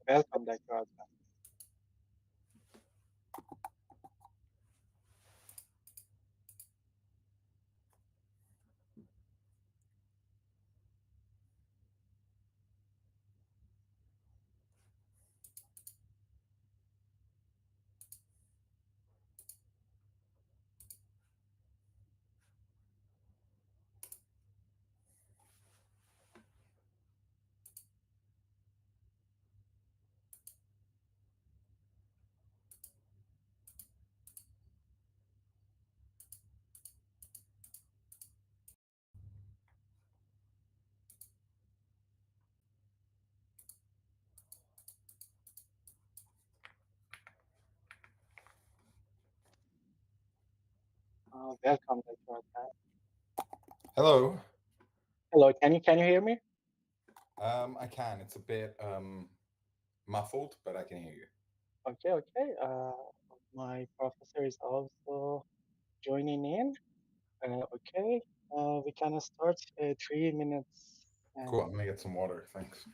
Welcome, Dr. Osband. Welcome, Dr. Osband. Hello. Hello, can you hear me? I can. It's a bit muffled, but I can hear you. Okay, okay. My professor is also joining in. Okay, we can start 3 minutes. Cool. I'm gonna get some water. Thanks.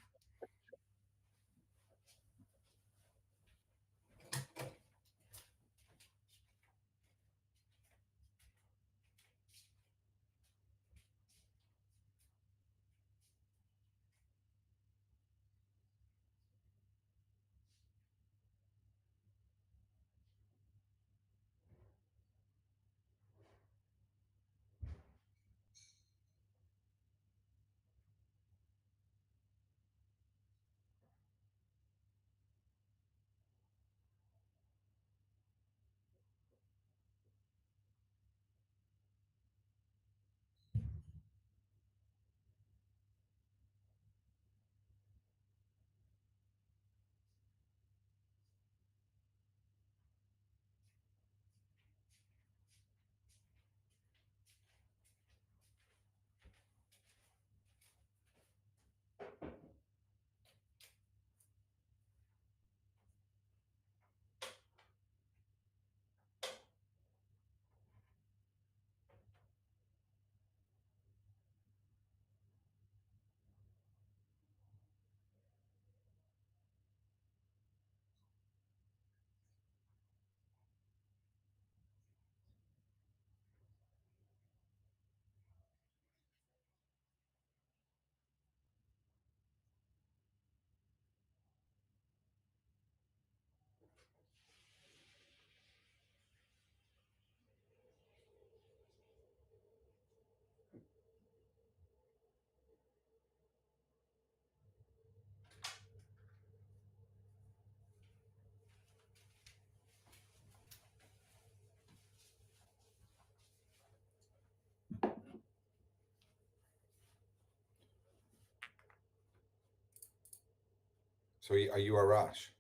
So, are you Arash?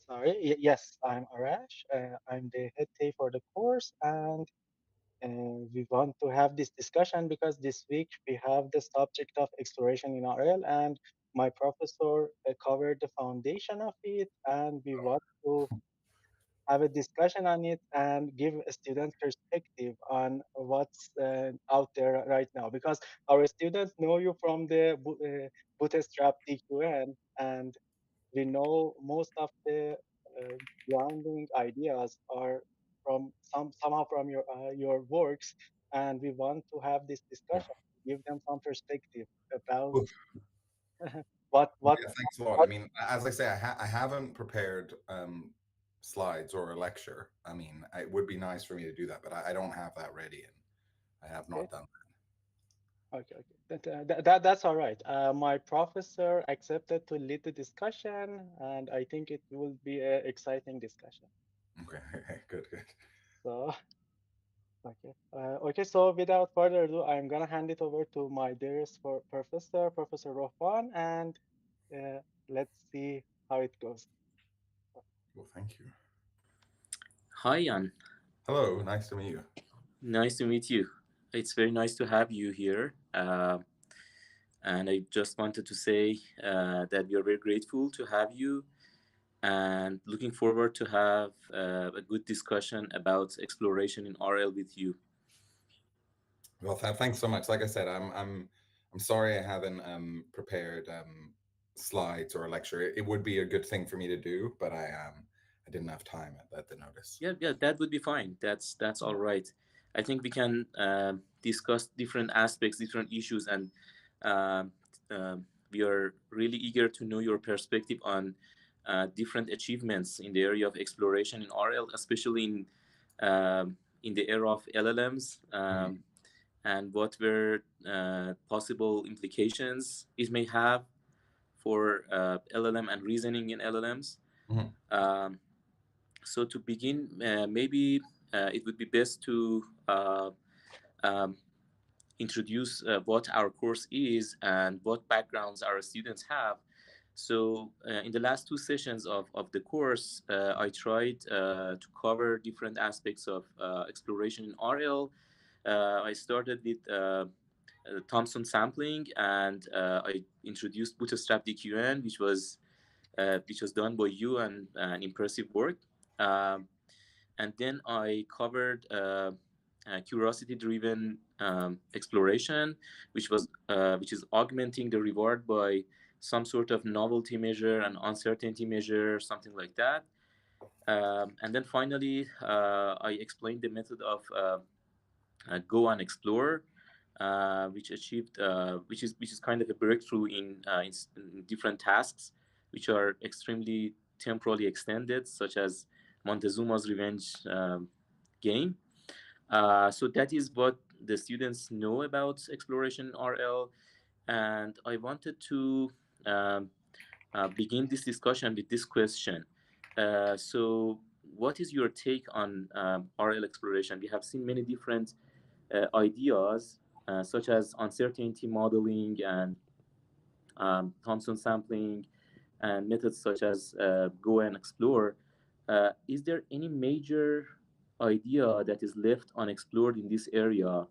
Sorry. Yes, I'm Arash. I'm the head TA for the course, and we want to have this discussion because this week we have the subject of exploration in RL, and my professor covered the foundation of it, and we want to have a discussion on it and give a student perspective on what's out there right now. Because our students know you from the Bootstrap DQN, and we know most of the grounding ideas are from somehow from your works, and we want to have this Yeah. discussion, give them some perspective about Cool. what what Yeah. Thanks a lot. I what. mean, as I say, I haven't prepared slides or a lecture. I mean, it would be nice for me to do that, but I don't have that ready, and I have Okay, not done okay, okay. That's all right. My professor accepted to lead the discussion, and I think it will be an exciting discussion. that. Okay. Good. Good. So, okay. Okay, so without further ado, I'm gonna hand it over to my dearest professor, Professor Rohban, and let's see how it goes. Well, thank you. Hi, Jan. Hello. Nice to meet you. Nice to meet you. It's very nice to have you here. And I just wanted to say that we are very grateful to have you and looking forward to have a good discussion about exploration in RL with you. Well, thanks so much. Like I said, I'm sorry I haven't prepared slides or a lecture. It would be a good thing for me to do, but I didn't have time at the notice. Yeah, yeah, that would be fine. That's all right. I think we can discuss different aspects, different issues, and um we are really eager to know your perspective on different achievements in the area of exploration in RL, especially in the era of LLMs, Mm-hmm. and what were possible implications it may have for LLM and reasoning in LLMs. Mm-hmm. Um, so to begin, maybe it would be best to um, introduce what our course is and what backgrounds our students have. So in the last two sessions of the course, I tried to cover different aspects of exploration in RL. I started with Thomson sampling, and I introduced Bootstrap DQN, which was done by you and an impressive work. Um, and then I covered curiosity-driven exploration, which is augmenting the reward by some sort of novelty measure and uncertainty measure, something like that. And then finally, I explained the method of Go and Explore, which is kind of a breakthrough in different tasks, which are extremely temporally extended, such as Montezuma's Revenge game. So that is what the students know about exploration RL, and I wanted to um, begin this discussion with this question. So, what is your take on RL exploration? We have seen many different ideas, such as uncertainty modeling and Thomson sampling, and methods such as Go and Explore. Is there any major idea that is left unexplored in this area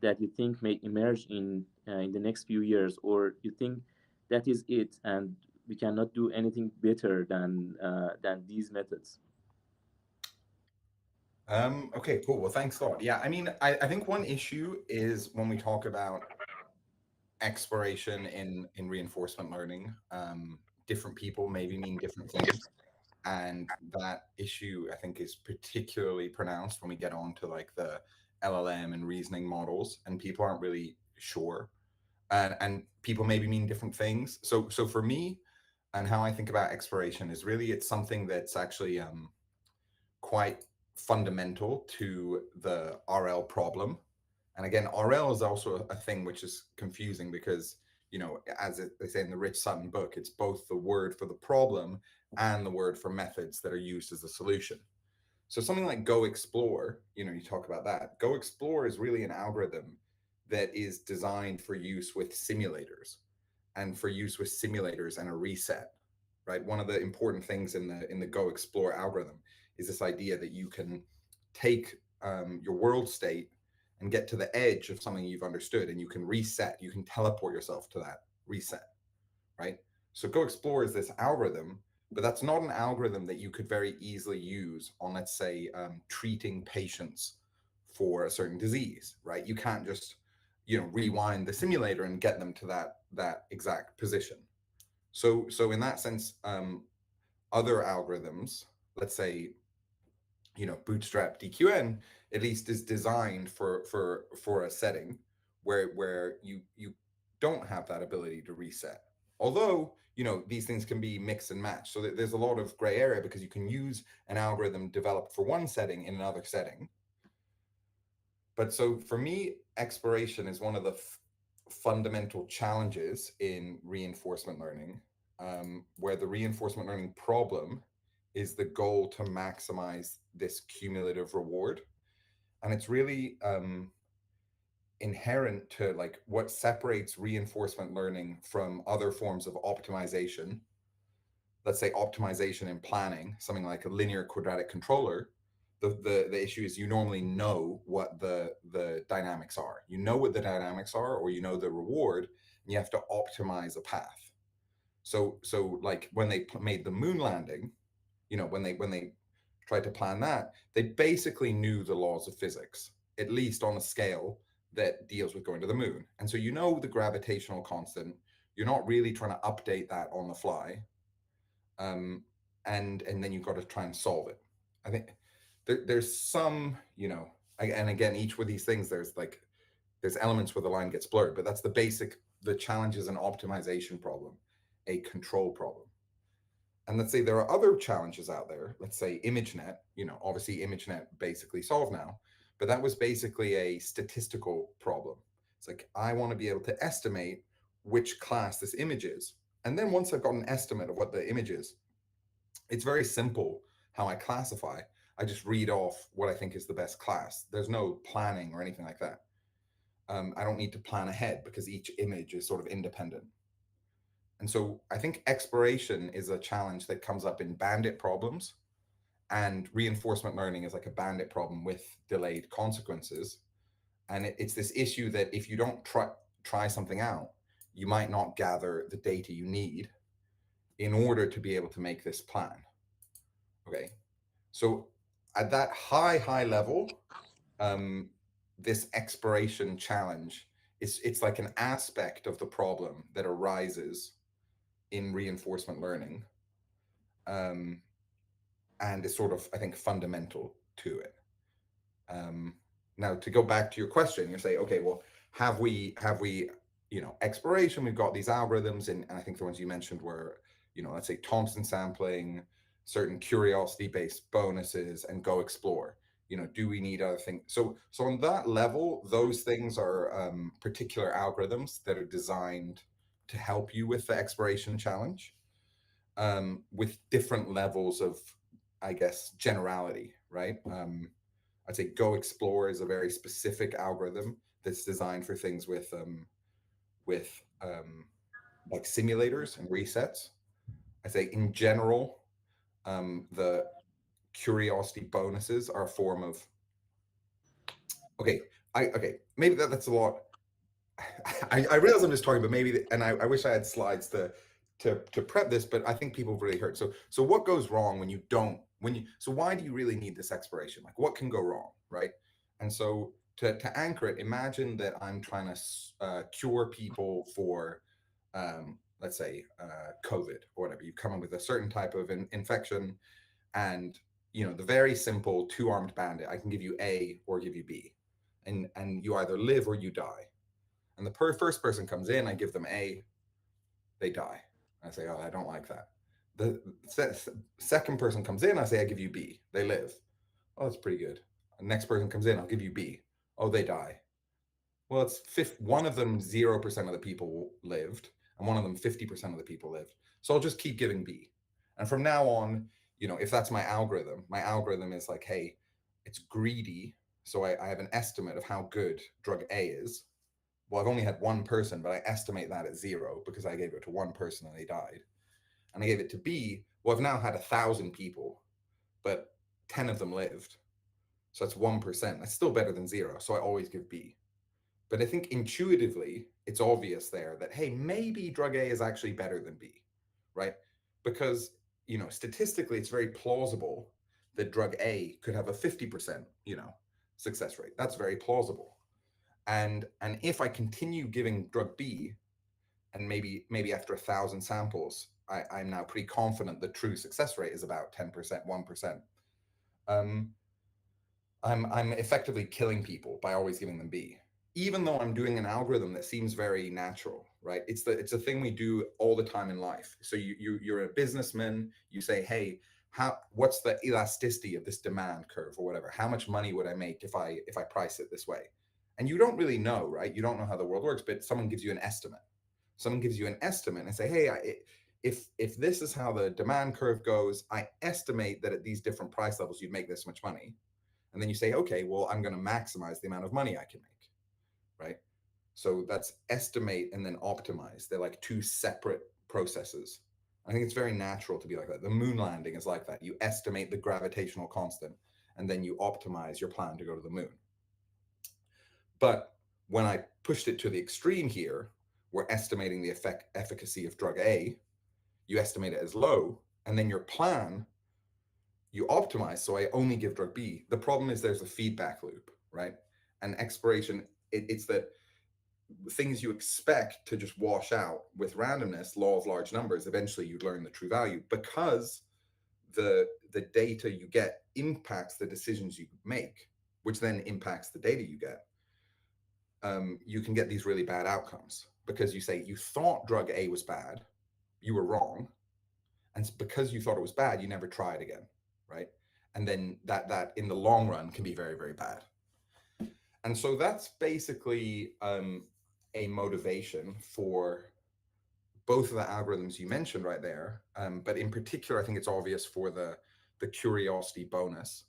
that you think may emerge in the next few years, or you think that is it and we cannot do anything better than these methods? Okay, cool. Well, thanks a lot. Yeah, I mean, I think one issue is when we talk about exploration in reinforcement learning, different people maybe mean different things. And that issue, I think, is particularly pronounced when we get on to like the LLM and reasoning models, and people aren't really sure. And people maybe mean different things. So for me, and how I think about exploration is really it's something that's actually quite fundamental to the RL problem. And again, RL is also a thing which is confusing because, you know, they say in the Rich Sutton book, it's both the word for the problem and the word for methods that are used as a solution. So something like Go Explore, you know, you talk about that. Go Explore is really an algorithm that is designed for use with simulators and for use with simulators and a reset, right? One of the important things in the Go Explore algorithm is this idea that you can take your world state and get to the edge of something you've understood, and you can reset. You can teleport yourself to that reset, right? So Go Explore is this algorithm, but that's not an algorithm that you could very easily use on, let's say, treating patients for a certain disease, right? You can't just, you know, rewind the simulator and get them to that exact position. So in that sense, other algorithms, let's say, you know, Bootstrap DQN, at least is designed for a setting where you don't have that ability to reset. Although, you know, these things can be mix and match, so there's a lot of gray area because you can use an algorithm developed for one setting in another setting. But so for me, exploration is one of the fundamental challenges in reinforcement learning, where the reinforcement learning problem is the goal to maximize this cumulative reward. And it's really inherent to like what separates reinforcement learning from other forms of optimization. Let's say optimization in planning, something like a linear quadratic controller. The issue is you normally know what the dynamics are. You know what the dynamics are, or you know the reward, and you have to optimize a path. So like when they made the moon landing, you know, when they tried to plan that, they basically knew the laws of physics, at least on a scale that deals with going to the moon. And so you know the gravitational constant. You're not really trying to update that on the fly, um, and then you've got to try and solve it. I think there's some, and again, each of these things, there's elements where the line gets blurred, but that's the challenge is an optimization problem, a control problem. And let's say there are other challenges out there. Let's say ImageNet, obviously ImageNet basically solved now, but that was basically a statistical problem. It's like, I want to be able to estimate which class this image is. And then once I've got an estimate of what the image is, it's very simple how I classify. I just read off what I think is the best class. There's no planning or anything like that. I don't need to plan ahead because each image is sort of independent. And so I think exploration is a challenge that comes up in bandit problems, and reinforcement learning is like a bandit problem with delayed consequences. And it's this issue that if you don't try something out, you might not gather the data you need in order to be able to make this plan. Okay. So at that high level, this exploration challenge, it's like an aspect of the problem that arises in reinforcement learning, and is sort of, I think, fundamental to it. Now, to go back to your question, you say, okay, well, have we exploration? We've got these algorithms, and I think the ones you mentioned were, let's say Thompson sampling, certain curiosity-based bonuses, and go explore. Do we need other things? So on that level, those things are particular algorithms that are designed to help you with the exploration challenge, with different levels of, I guess, generality, right? I'd say Go Explore is a very specific algorithm that's designed for things with like simulators and resets. I say in general, the curiosity bonuses are a form of, okay, maybe that's a lot. I realize I'm just talking, but maybe, and I wish I had slides to prep this, but I think people have really heard. So what goes wrong so why do you really need this exploration? Like, what can go wrong, right? And so to anchor it, imagine that I'm trying to cure people for, let's say, COVID or whatever. You come up with a certain type of infection, and the very simple two-armed bandit, I can give you A or give you B, and you either live or you die. And the first person comes in, I give them A, they die. I say, oh, I don't like that. The second person comes in, I say, I give you B, they live. Oh, that's pretty good. The next person comes in, I'll give you B. Oh, they die. Well, it's one of them, 0% of the people lived, and one of them, 50% of the people lived. So I'll just keep giving B. And from now on, if that's my algorithm is like, hey, it's greedy. So I have an estimate of how good drug A is. Well, I've only had one person, but I estimate that at 0 because I gave it to one person and they died. And I gave it to B. Well, I've now had 1,000 people, but 10 of them lived. So that's 1%. That's still better than 0. So I always give B. But I think intuitively, it's obvious there that, hey, maybe drug A is actually better than B, right? Because, statistically, it's very plausible that drug A could have a 50%, success rate. That's very plausible. And if I continue giving drug B, and maybe after 1,000 samples, I'm now pretty confident the true success rate is about 10%, 1%. I'm effectively killing people by always giving them B, even though I'm doing an algorithm that seems very natural, right? It's a thing we do all the time in life. So you're a businessman, you say, hey, what's the elasticity of this demand curve or whatever? How much money would I make if I price it this way? And you don't really know, right? You don't know how the world works, but someone gives you an estimate. Someone gives you an estimate and say, hey, if this is how the demand curve goes, I estimate that at these different price levels, you'd make this much money. And then you say, okay, well, I'm going to maximize the amount of money I can make, right? So that's estimate and then optimize. They're like two separate processes. I think it's very natural to be like that. The moon landing is like that. You estimate the gravitational constant, and then you optimize your plan to go to the moon. But when I pushed it to the extreme here, we're estimating the efficacy of drug A. You estimate it as low, and then your plan, you optimize. So I only give drug B. The problem is there's a feedback loop, right? And exploration It's that things you expect to just wash out with randomness, law of large numbers, eventually you learn the true value because the data you get impacts the decisions you make, which then impacts the data you get. You can get these really bad outcomes because you say you thought drug A was bad, you were wrong, and because you thought it was bad, you never try it again, right? And then that in the long run can be very, very bad. And so that's basically a motivation for both of the algorithms you mentioned right there. But in particular, I think it's obvious for the curiosity bonus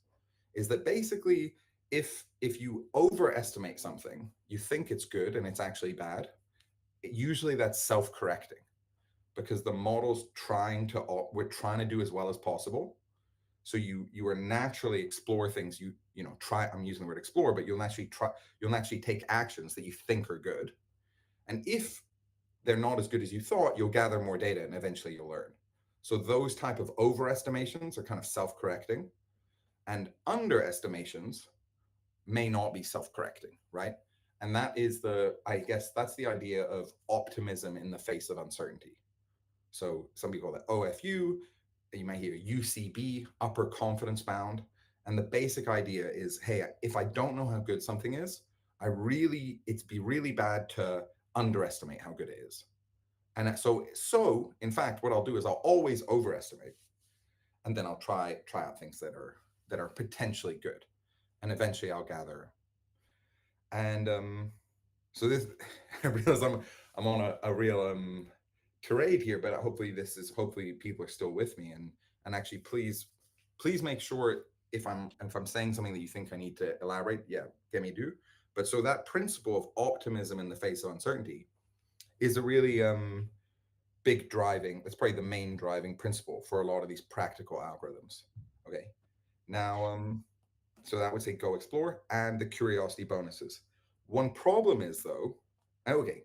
is that basically if you overestimate something, you think it's good and it's actually bad, usually that's self-correcting because the model's we're trying to do as well as possible. So you are naturally explore things you know try. I'm using the word explore, but you'll naturally take actions that you think are good. And if they're not as good as you thought, you'll gather more data and eventually you'll learn. So those type of overestimations are kind of self-correcting, and underestimations may not be self-correcting, right? And that is I guess that's the idea of optimism in the face of uncertainty. So some people call that OFU, you might hear UCB, upper confidence bound. And the basic idea is, hey, if I don't know how good something is, it'd be really bad to underestimate how good it is. And so in fact, what I'll do is I'll always overestimate, and then I'll try out things that are potentially good, and eventually I'll gather. And so this, I realize I'm on a real tirade here, but hopefully people are still with me, and actually please make sure if I'm saying something that you think I need to elaborate, yeah, get me do. But so that principle of optimism in the face of uncertainty is a really big driving, that's probably the main driving principle for a lot of these practical algorithms. Okay. Now, so that would say go explore and the curiosity bonuses. One problem is though, okay,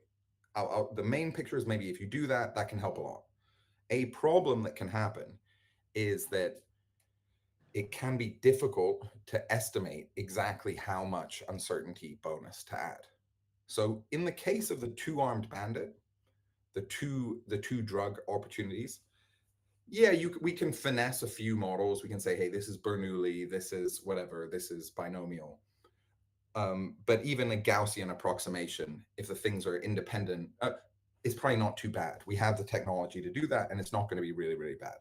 the main picture is maybe if you do that, that can help a lot. A problem that can happen is that it can be difficult to estimate exactly how much uncertainty bonus to add. So in the case of the two-armed bandit, the two drug opportunities, yeah, we can finesse a few models. We can say, hey, this is Bernoulli, this is whatever, this is binomial. But even a Gaussian approximation, if the things are independent, it's probably not too bad. We have the technology to do that, and it's not going to be really, really bad.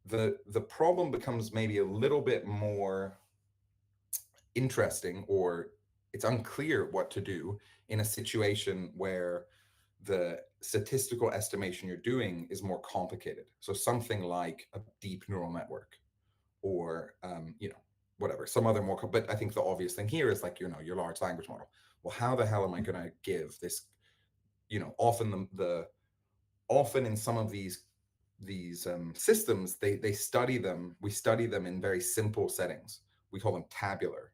The problem becomes maybe a little bit more interesting, or it's unclear what to do in a situation where the statistical estimation you're doing is more complicated. So something like a deep neural network, or whatever, some other more. But I think the obvious thing here is like your large language model. Well, how the hell am I going to give this? Often in some of these systems, they study them. We study them in very simple settings. We call them tabular.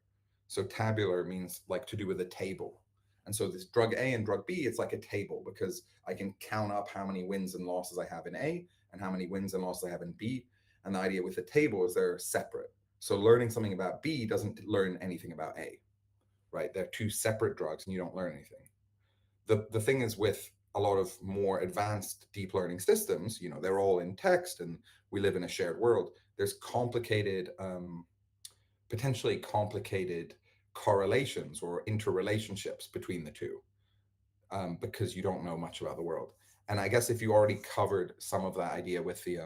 So tabular means like to do with a table. And so this drug A and drug B, it's like a table because I can count up how many wins and losses I have in A and how many wins and losses I have in B. And the idea with the table is they're separate. So learning something about B doesn't learn anything about A, right? They're two separate drugs and you don't learn anything. The thing is with a lot of more advanced deep learning systems, they're all in text and we live in a shared world. There's potentially complicated correlations or interrelationships between the two, because you don't know much about the world. And I guess if you already covered some of that idea with the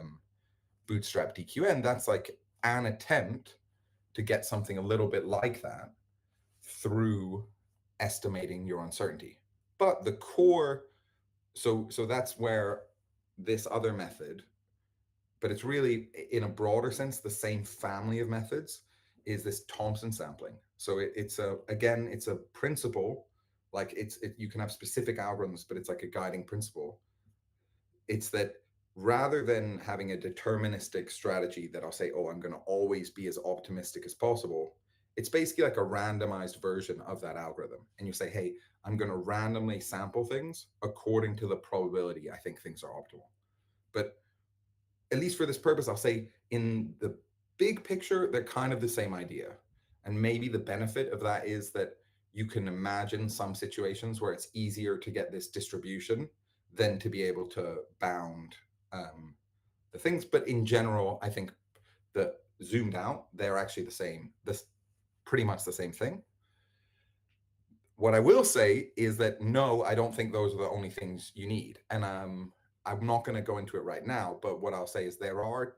bootstrap DQN, that's like an attempt to get something a little bit like that through estimating your uncertainty. But the core, so that's where this other method, but it's really in a broader sense the same family of methods, is this Thompson sampling. So it's a principle, like you can have specific algorithms, but it's like a guiding principle. It's that rather than having a deterministic strategy that I'll say, oh, I'm going to always be as optimistic as possible, it's basically like a randomized version of that algorithm. And you say, hey, I'm going to randomly sample things according to the probability I think things are optimal. But at least for this purpose, I'll say in the big picture, they're kind of the same idea. And maybe the benefit of that is that you can imagine some situations where it's easier to get this distribution than to be able to bound um, the things. But in general, I think that zoomed out, they're actually the same, this pretty much the same thing. What I will say is that no, I don't think those are the only things you need. And I'm not going to go into it right now, but what I'll say is there are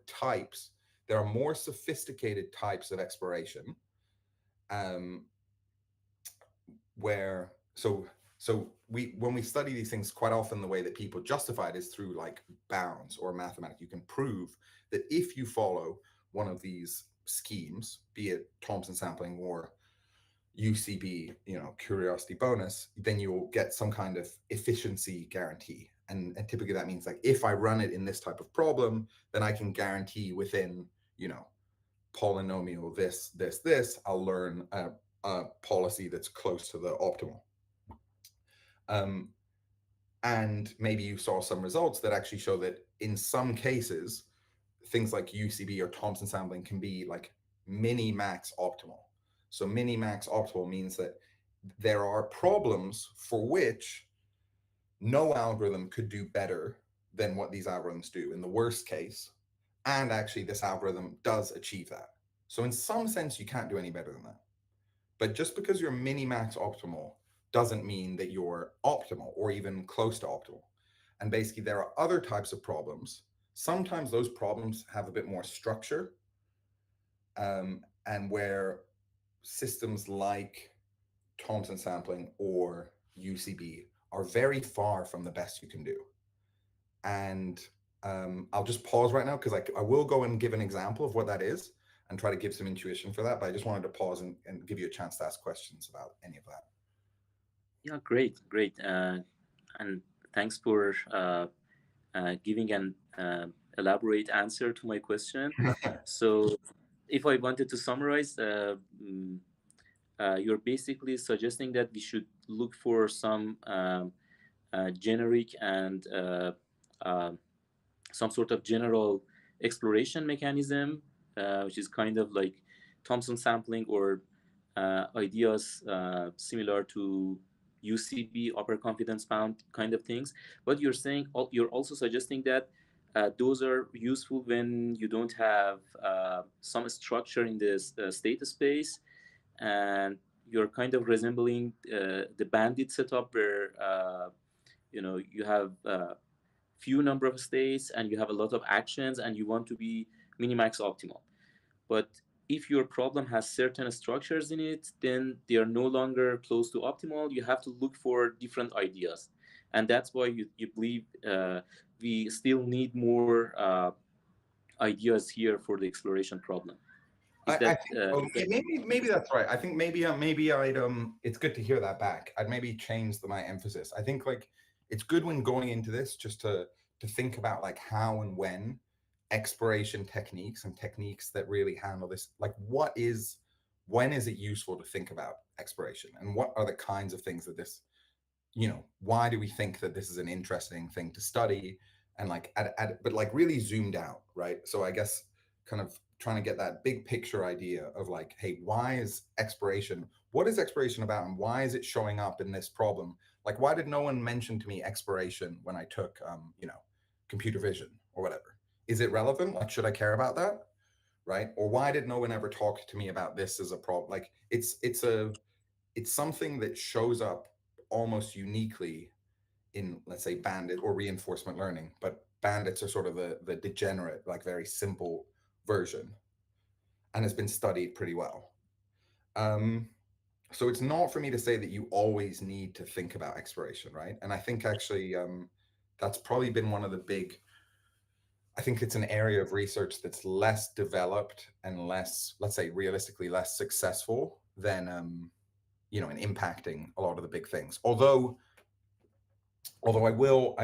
more sophisticated types of exploration um, where we when we study these things, quite often the way that people justify it is through like bounds or mathematics. You can prove that if you follow one of these schemes, be it Thompson sampling or UCB, curiosity bonus, then you'll get some kind of efficiency guarantee. And typically that means like if I run it in this type of problem, then I can guarantee within, you know, polynomial this, I'll learn a policy that's close to the optimal. Um, and maybe you saw some results that actually show that in some cases, things like UCB or Thompson sampling can be like mini max optimal. So mini max optimal means that there are problems for which no algorithm could do better than what these algorithms do in the worst case. And actually, this algorithm does achieve that. So, in some sense, you can't do any better than that. But just because you're mini max optimal doesn't mean that you're optimal or even close to optimal. And basically, there are other types of problems. Sometimes those problems have a bit more structure, and where systems like Thompson sampling or UCB are very far from the best you can do. And I'll just pause right now because I will go and give an example of what that is and try to give some intuition for that. But I just wanted to pause and give you a chance to ask questions about any of Yeah, great, great. And thanks for giving an elaborate answer to my question. that. So, if I wanted to summarize, you're basically suggesting that we should look for some generic and some sort of general exploration mechanism, which is kind of like Thompson sampling or ideas similar to UCB, upper confidence bound kind of things. But you're also suggesting that those are useful when you don't have some structure in this state space, and you're kind of resembling the bandit setup where you have few number of states and you have a lot of actions and you want to be minimax optimal. But if your problem has certain structures in it, then they are no longer close to optimal. You have to look for different ideas, and that's why you believe we still need more ideas here for the exploration problem. Is I that think is that maybe that's right. I think maybe I'd it's good to hear that back. I'd maybe change my emphasis. I think like it's good when going into this just to think about like how and when exploration techniques and techniques that really handle this, like when is it useful to think about exploration and what are the kinds of things that this, why do we think that this is an interesting thing to study, and like but like really zoomed out, right? So I guess kind of trying to get that big picture idea of like, hey, what is exploration about and why is it showing up in this problem? Like, why did no one mention to me exploration when I took computer vision or whatever? Is it relevant? Like, should I care about that? Right? Or why did no one ever talk to me about this as a problem? Like, it's something that shows up almost uniquely in, let's say, bandit or reinforcement learning, but bandits are sort of the degenerate, like very simple version, and has been studied pretty well. um, so it's not for me to say that you always need to think about exploration, right? And I think actually that's probably been one of the big, I think it's an area of research that's less developed and less, let's say, realistically less successful than in impacting a lot of the big things. Although I will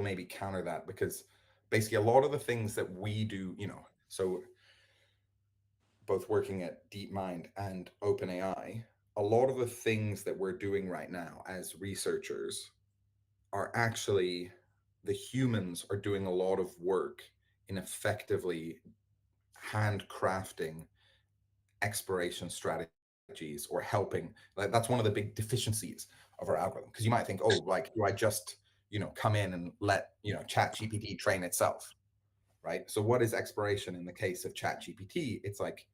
maybe counter that, because basically a lot of the things that we do, so both working at DeepMind and OpenAI, a lot of the things that we're doing right now as researchers are actually, the humans are doing a lot of work in effectively handcrafting exploration strategies strategies or helping. Like that's one of the big deficiencies of our algorithm, because you might think, oh, like do I just come in and let chat gpt train itself, right? So what is exploration in the case of chat gpt? It's like,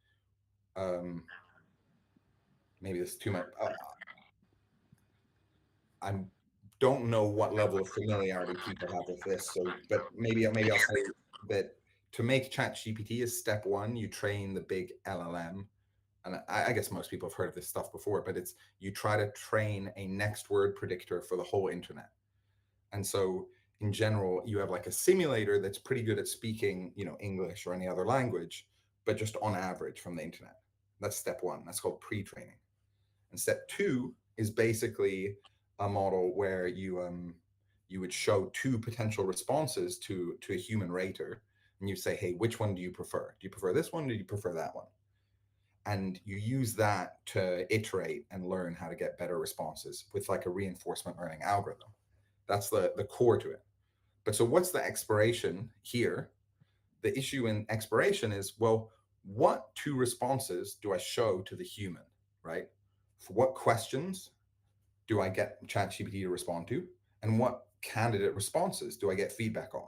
um maybe this is too much. I don't know what level of familiarity people have with this, so but maybe I'll say that to make chat gpt is step one, you train the big llm. And I guess most people have heard of this stuff before, but it's you try to train a next word predictor for the whole internet. And so in general, you have like a simulator that's pretty good at speaking, English or any other language, but just on average from the internet. That's step one. That's called pre-training. And step two is basically a model where you would show two potential responses to a human rater, and you say, hey, which one do you prefer? Do you prefer this one? Or do you prefer that one? And you use that to iterate and learn how to get better responses with like a reinforcement learning algorithm. That's the core to it. But so what's the exploration here? The issue in exploration is, well, what two responses do I show to the human, right? For what questions do I get ChatGPT to respond to? And what candidate responses do I get feedback on?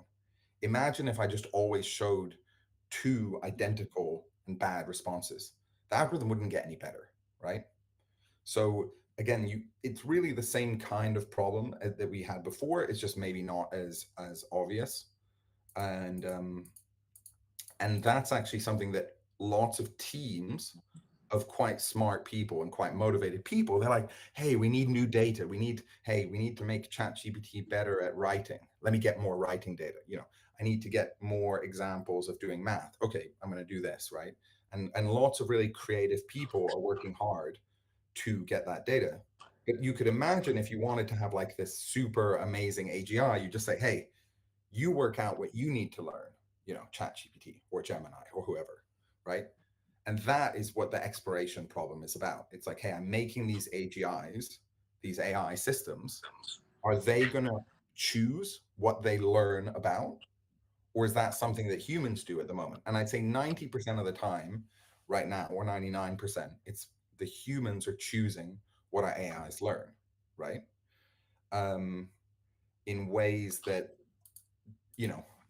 Imagine if I just always showed two identical and bad responses. The algorithm wouldn't get any better, right? So again, it's really the same kind of problem that we had before. It's just maybe not as obvious. And and that's actually something that lots of teams of quite smart people and quite motivated people, they're like, hey, we need new data. We need to make ChatGPT better at writing. Let me get more writing data. I need to get more examples of doing math. Okay, I'm going to do this, right? And lots of really creative people are working hard to get that data. But you could imagine if you wanted to have like this super amazing AGI, you just say, hey, you work out what you need to learn, ChatGPT or Gemini or whoever, right? And that is what the exploration problem is about. It's like, hey, I'm making these AGIs, these AI systems. Are they going to choose what they learn about? Or is that something that humans do at the moment? And I'd say 90% of the time right now, or 99%, it's the humans are choosing what our AIs learn, right? Um, in ways that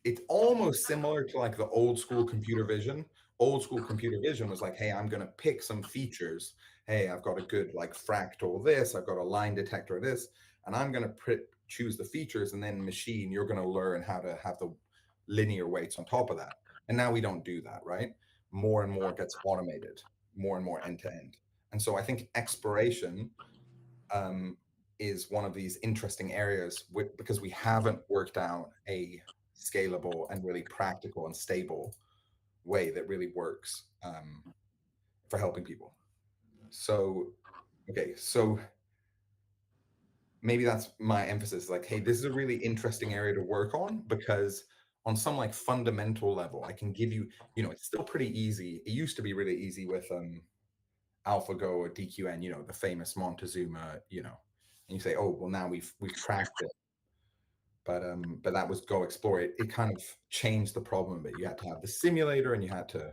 it's almost similar to like the old school computer vision. Old school computer vision was like, hey, I'm going to pick some features. Hey, I've got a good like fractal this, I've got a line detector this, and I'm going to choose the features, and then machine, you're going to learn how to have the linear weights on top of that. And now we don't do that, right? More and more gets automated, more and more end to end. And so I think exploration um, is one of these interesting areas because we haven't worked out a scalable and really practical and stable way that really works for helping people. So, okay, so maybe that's my emphasis. Like, hey, this is a really interesting area to work on because on some like fundamental level, I can give you, it's still pretty easy. It used to be really easy with AlphaGo or DQN, the famous Montezuma, and you say, oh, well, now we've cracked it. But that was Go Explore. It kind of changed the problem, but you had to have the simulator and you had to,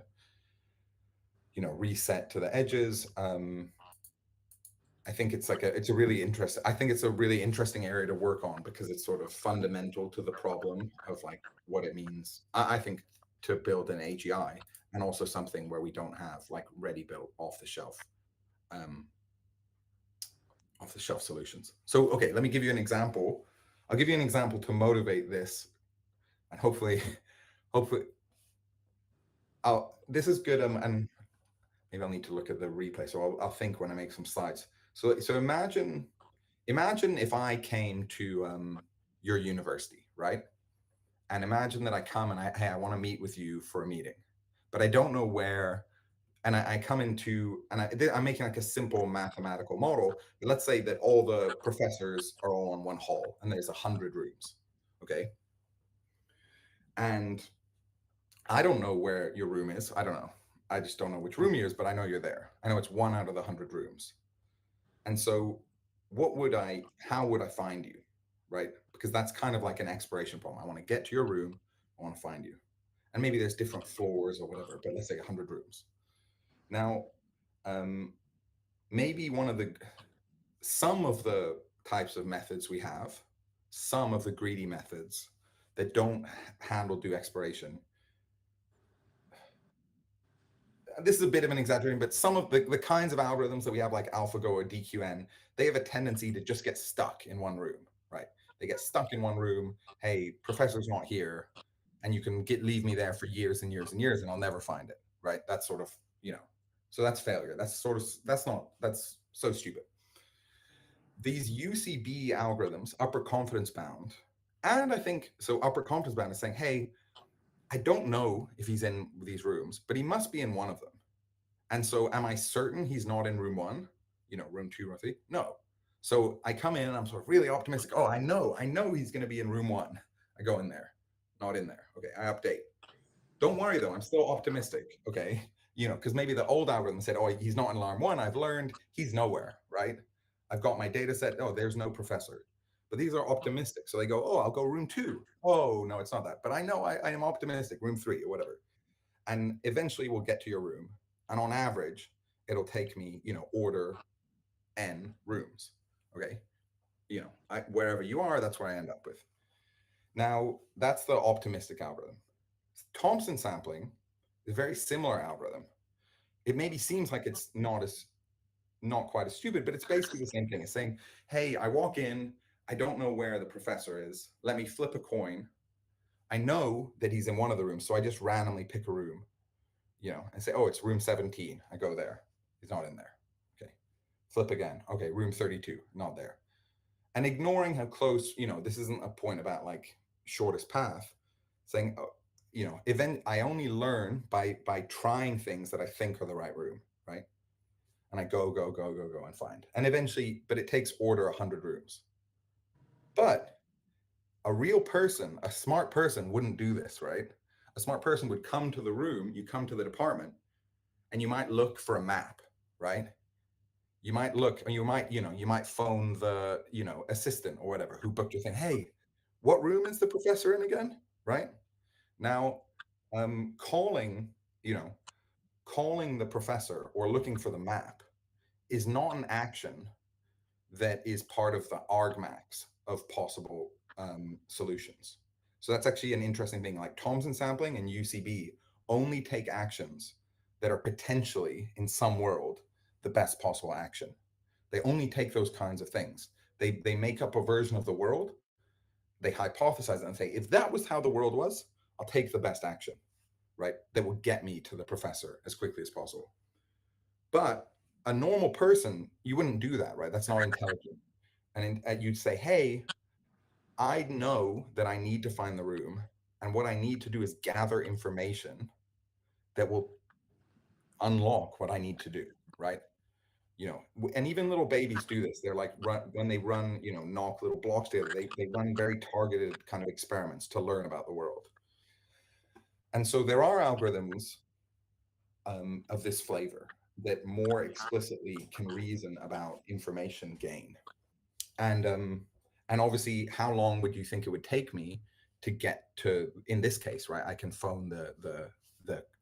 reset to the edges. I think it's a really interesting. I think it's a really interesting area to work on because it's sort of fundamental to the problem of like what it means. I think to build an AGI, and also something where we don't have like ready built um, off the shelf solutions. So okay, let me give you an example. I'll give you an example to motivate this, and hopefully, this is good. And maybe I'll need to look at the replay. So I'll think when I make some slides. So imagine if I came to your university, right? And imagine that I come and hey, I want to meet with you for a meeting, but I don't know where. And I come into, and I'm making like a simple mathematical model. Let's say that all the professors are all in one hall and there's 100 rooms. Okay. And I don't know where your room is. I don't know. I just don't know which room yours, but I know you're there. I know it's one out of the 100 rooms. And so how would I find you? Right? Because that's kind of like an exploration problem. I want to get to your room. I want to find you. And maybe there's different floors or whatever, but let's say 100 rooms. Now, um, maybe some of the types of methods we have, some of the greedy methods that don't handle do exploration. This is a bit of an exaggeration, but some of the kinds of algorithms that we have, like AlphaGo or DQN, they have a tendency to just get stuck in one room, right? They get stuck in one room. Hey, professor's not here, and you can leave me there for years and years and years, and I'll never find it, right? That's sort of, so that's failure. That's so stupid. These UCB algorithms, upper confidence bound, and I think so. Upper confidence bound is saying, hey, I don't know if he's in these rooms, but he must be in one of them. And so, am I certain he's not in room one? Room two, room three? No. So I come in and I'm sort of really optimistic. Oh, I know he's going to be in room one. I go in there, not in there. Okay, I update. Don't worry though, I'm still optimistic. Okay, because maybe the old algorithm said, oh, he's not in alarm one. I've learned he's nowhere, right? I've got my data set. Oh, there's no professor. But these are optimistic. So they go, oh, I'll go room two. Oh, no, it's not that. But I know I am optimistic, room three or whatever. And eventually we'll get to your room. And on average, it'll take me, order n rooms. Okay. Wherever you are, that's where I end up with. Now, that's the optimistic algorithm. Thompson sampling is a very similar algorithm. It maybe seems like it's not quite as stupid, but it's basically the same thing. It's saying, hey, I walk in, I don't know where the professor is. Let me flip a coin. I know that he's in one of the rooms, so I just randomly pick a room, and say, oh, it's room 17. I go there. He's not in there. Okay. Flip again. Okay, room 32, not there. And ignoring how close, this isn't a point about like shortest path, saying, oh, event I only learn by trying things that I think are the right room, right? And I go and find. And eventually, but it takes order 100 rooms. But a real person, a smart person wouldn't do this, right? A smart person would come to the room, you come to the department, and you might look for a map, right? You might look, and you might phone the, assistant or whatever who booked your thing. Hey, what room is the professor in again? Right? Now, calling, calling the professor or looking for the map is not an action that is part of the argmax of possible solutions. So that's actually an interesting thing. Like Thomson sampling and UCB only take actions that are potentially in some world the best possible action. They only take those kinds of things. They make up a version of the world. They hypothesize it and say, if that was how the world was, I'll take the best action, right? That will get me to the professor as quickly as possible. But a normal person, you wouldn't do that, right? That's not intelligent. And you'd say, hey, I know that I need to find the room. And what I need to do is gather information that will unlock what I need to do, right? And even little babies do this. They're like when they run, knock little blocks together, they run very targeted kind of experiments to learn about the world. And so there are algorithms of this flavor that more explicitly can reason about information gain. And obviously, how long would you think it would take me to get to, in this case, right? I can phone the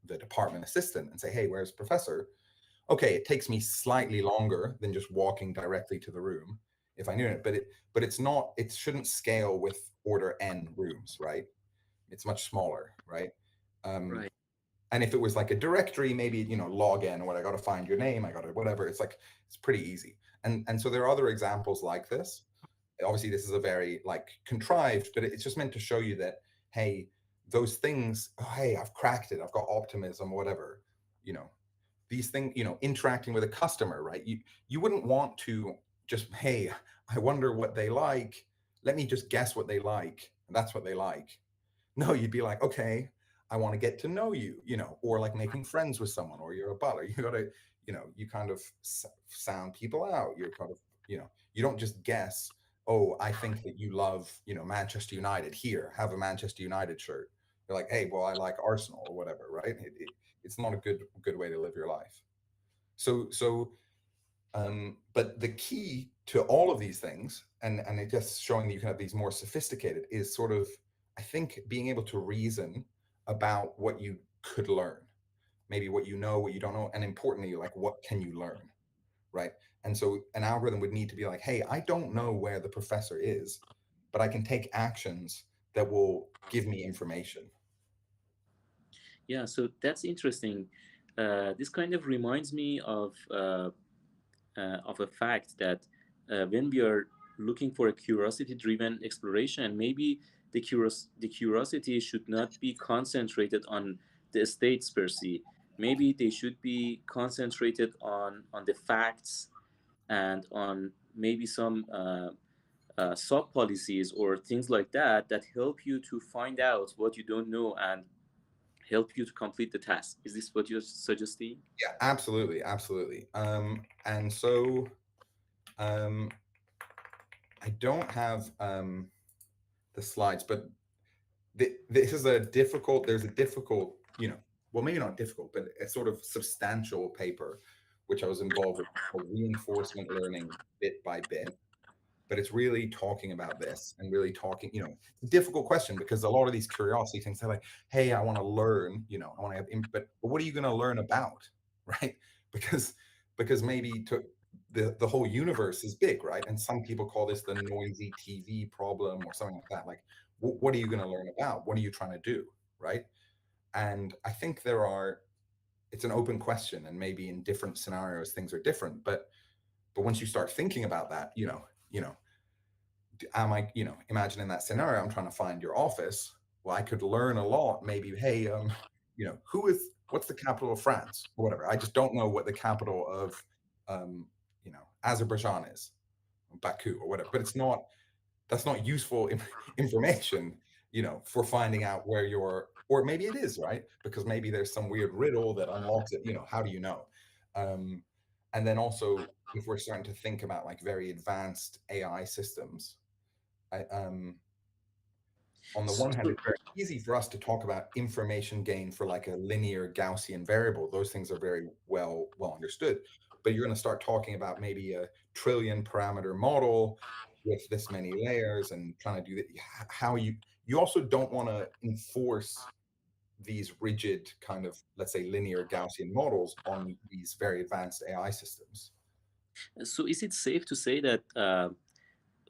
department assistant and say, hey, where's professor? Okay, it takes me slightly longer than just walking directly to the room if I knew it, but it's not, it shouldn't scale with order n rooms, right? It's much smaller, right? Um, Right. and if it was like a directory, maybe, log in or what, I got to find your name, I got to whatever. It's like, it's pretty easy. And so there are other examples like this. Obviously, this is a very like contrived, but it's just meant to show you that, hey, those things, oh, hey, I've cracked it, I've got optimism, whatever, you know, these things, interacting with a customer, right? You wouldn't want to just, hey, I wonder what they like. Let me just guess what they like. And that's what they like. No, you'd be like, okay, I want to get to know you, or like making friends with someone, or you're a butler. You gotta, you kind of sound people out. You're kind of, you don't just guess, oh, I think that you love, Manchester United. Here, have a Manchester United shirt. You're like, hey, well, I like Arsenal or whatever, right? It's not a good way to live your life. But the key to all of these things, and it just showing that you can have these more sophisticated, is sort of, I think, being able to reason about what you could learn, maybe what you know, what you don't know, and importantly, like what can you learn, right? And so an algorithm would need to be like, hey, I don't know where the professor is, but I can take actions that will give me information. Yeah, so that's interesting. This kind of reminds me of a fact that when we are looking for a curiosity-driven exploration, maybe the curiosity should not be concentrated on the states per se. Maybe they should be concentrated on the facts and on maybe some sub policies or things like that that help you to find out what you don't know and help you to complete the task. Is this what you're suggesting? Yeah, absolutely, absolutely. And so um, I don't have the slides, but this is a difficult. There's a difficult, well, maybe not difficult, but a sort of substantial paper which I was involved with called reinforcement learning bit by bit. But it's really talking about this and really talking, it's a difficult question because a lot of these curiosity things, they're like, hey, I want to learn, I want to have, but what are you going to learn about? Right? because because maybe to the whole universe is big, right? And some people call this the noisy TV problem or something like that. Like, what are you going to learn about? What are you trying to do? Right? And I think it's an open question, and maybe in different scenarios things are different, but once you start thinking about that, you know am I, imagine in that scenario, I'm trying to find your office. Well, I could learn a lot. Maybe, hey, what's the capital of France or whatever. I just don't know what the capital of, Azerbaijan is, Baku or whatever. But that's not useful information, for finding out where you're, or maybe it is, right? Because maybe there's some weird riddle that unlocks it. How do you know? Um, and then also, if we're starting to think about like very advanced AI systems, I, on the one hand, So, it's very easy for us to talk about information gain for like a linear Gaussian variable. Those things are very well understood. But you're going to start talking about maybe a trillion parameter model with this many layers and trying to do that. How you also don't want to enforce these rigid kind of, let's say, linear Gaussian models on these very advanced AI systems. so is it safe to say that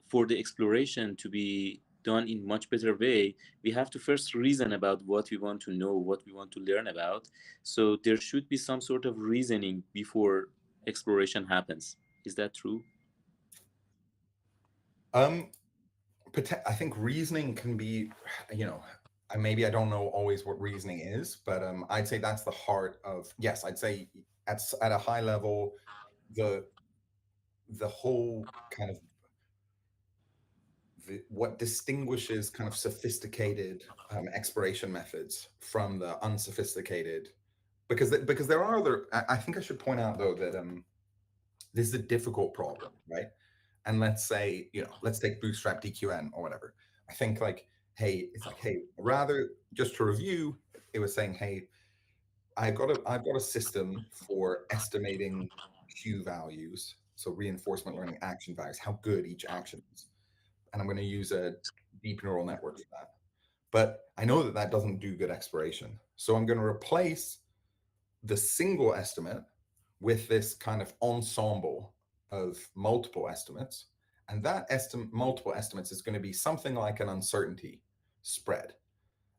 for the exploration to be done in much better way, we have to first reason about what we want to know, what we want to learn about. So there should be some sort of reasoning before exploration happens. Is that true? Um, I think reasoning can be, maybe I don't know always what reasoning is, but I'd say that's the heart of, yes, I'd say at a high level, the the whole kind of what distinguishes kind of sophisticated exploration methods from the unsophisticated, because there are other. I think I should point out though that this is a difficult problem, right? And let's take bootstrap DQN or whatever. I think like, hey, it's like, hey, rather just to review, it was saying, hey, I've got a system for estimating Q values, so reinforcement learning action values, how good each action is, and I'm going to use a deep neural network for that. But I know that that doesn't do good exploration, so I'm going to replace the single estimate with this kind of ensemble of multiple estimates. And that multiple estimates is going to be something like an uncertainty spread.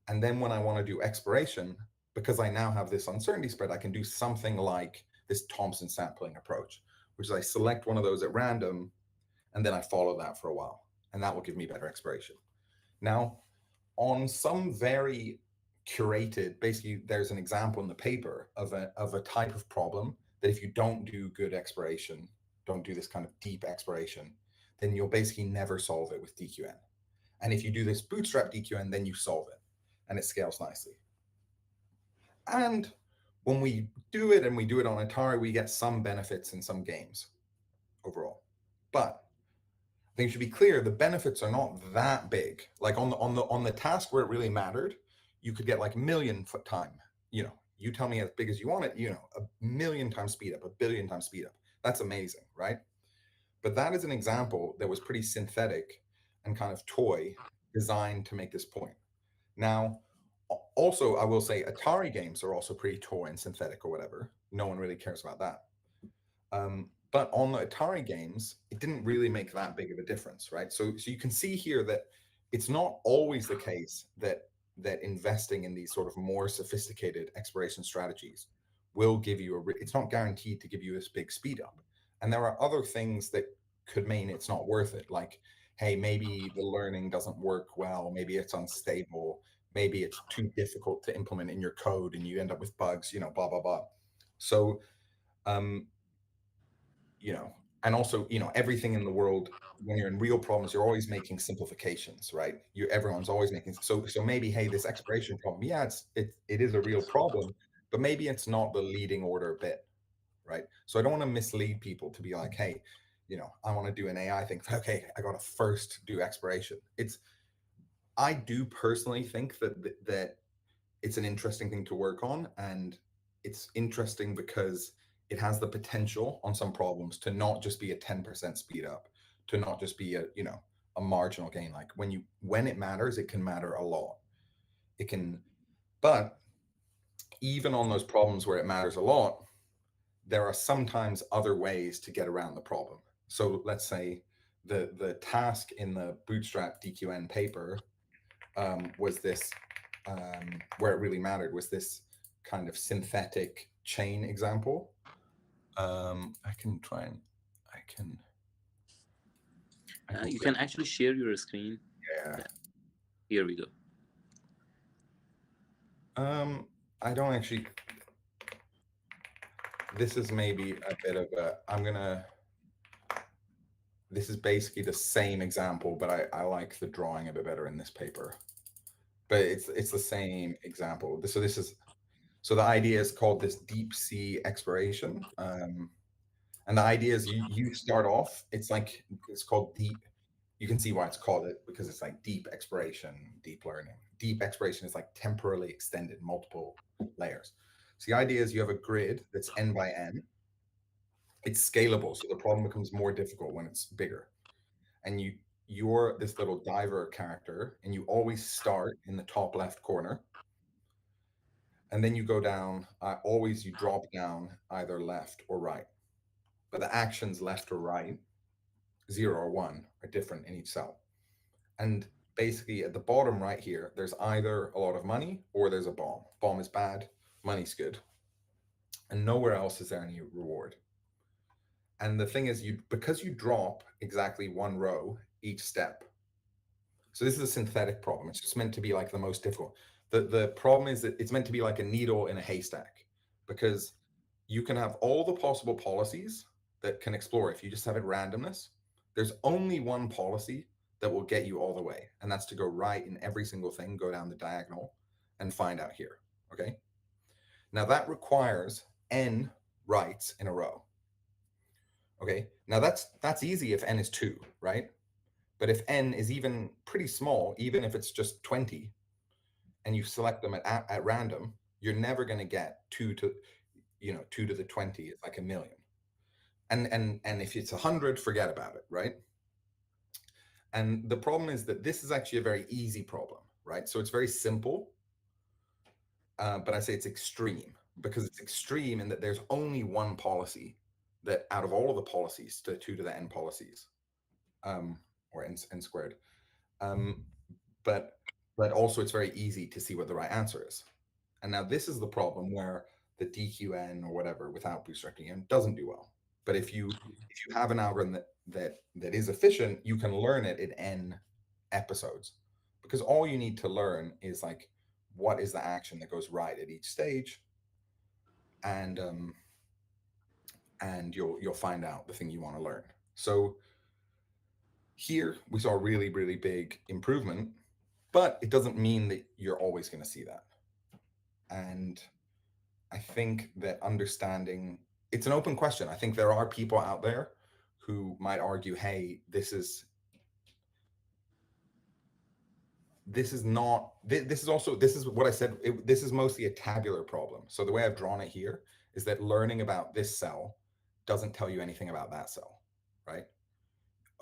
And then when I want to do exploration, because I now have this uncertainty spread, I can do something like this Thompson sampling approach, which is I select one of those at random and then I follow that for a while. And that will give me better exploration. Now, on some very curated, basically there's an example in the paper of a type of problem that if you don't do good exploration, don't do this kind of deep exploration, then you'll basically never solve it with DQN. And if you do this bootstrap DQN, then you solve it and it scales nicely. And when we do it and we do it on Atari, we get some benefits in some games overall. But I think it should be clear the benefits are not that big. Like on the task where it really mattered, you could get like a million foot time. You tell me as big as you want it, a million times speed up, a billion times speed up. That's amazing, right? But that is an example that was pretty synthetic and kind of toy designed to make this point. Now, also, I will say Atari games are also pretty toy and synthetic or whatever. No one really cares about that. But on the Atari games, it didn't really make that big of a difference, right? So you can see here that it's not always the case that investing in these sort of more sophisticated exploration strategies will give you it's not guaranteed to give you this big speed up. And there are other things that could mean it's not worth it. Like, hey, maybe the learning doesn't work well, maybe it's unstable, maybe it's too difficult to implement in your code and you end up with bugs, blah blah blah. So um and also, everything in the world, when you're in real problems, you're always making simplifications, right? Everyone's always making, so maybe, hey, this exploration problem, yeah, it is a real problem, but maybe it's not the leading order bit, right? So I don't want to mislead people to be like, hey, I want to do an AI thing. Okay, I got to first do exploration. I do personally think that it's an interesting thing to work on, and it's interesting because it has the potential on some problems to not just be a 10% speed up, to not just be a marginal gain. Like when it matters, it can matter a lot. It can, but even on those problems where it matters a lot, there are sometimes other ways to get around the problem. So let's say the task in the bootstrap DQN paper was this, where it really mattered was this kind of synthetic chain example. I can try and I can I can You flip. can actually share your screen. Yeah. Yeah, here we go. I don't actually. This is maybe a bit of a. I'm gonna. This is basically the same example, but I like the drawing a bit better in this paper. But it's the same example. So the idea is called this deep sea exploration. And the idea is you start off, it's called deep. You can see why it's called it, because it's like deep exploration, deep learning. Deep exploration is like temporally extended, multiple layers. So the idea is you have a grid that's n by n. It's scalable, so the problem becomes more difficult when it's bigger. And you're this little diver character, and you always start in the top left corner, and then you go down. Always you drop down either left or right, but the actions left or right, 0 or 1, are different in each cell. And basically, at the bottom right here, there's either a lot of money or there's a bomb. Bomb is bad, money's good. And nowhere else is there any reward. And the thing is, because you drop exactly 1 row each step. So this is a synthetic problem. It's just meant to be like the most difficult. The problem is that it's meant to be like a needle in a haystack, because you can have all the possible policies that can explore. If you just have it randomness, there's only one policy that will get you all the way, and that's to go right in every single thing, go down the diagonal, and find out here. Okay. Now that requires n rights in a row. Okay. Now that's easy if n is 2, right? But if n is even pretty small, even if it's just 20, and you select them at random, you're never going to get 2 to the 20. It's like a million. And if it's 100, forget about it, right? And the problem is that this is actually a very easy problem, right? So it's very simple, but I say it's extreme because it's extreme in that there's only one policy that out of all of the policies, the 2 to the n policies, or n squared, um, but also it's very easy to see what the right answer is. And now this is the problem where the DQN or whatever without bootstrap DQN doesn't do well. But if you have an algorithm that is efficient, you can learn it in n episodes, because all you need to learn is like what is the action that goes right at each stage, and you'll find out the thing you want to learn. So here we saw a really really big improvement, but it doesn't mean that you're always going to see that. And I think that understanding, it's an open question. I think there are people out there who might argue, hey, this is not, this is also, this is what I said, this is mostly a tabular problem. So the way I've drawn it here is that learning about this cell doesn't tell you anything about that cell, right?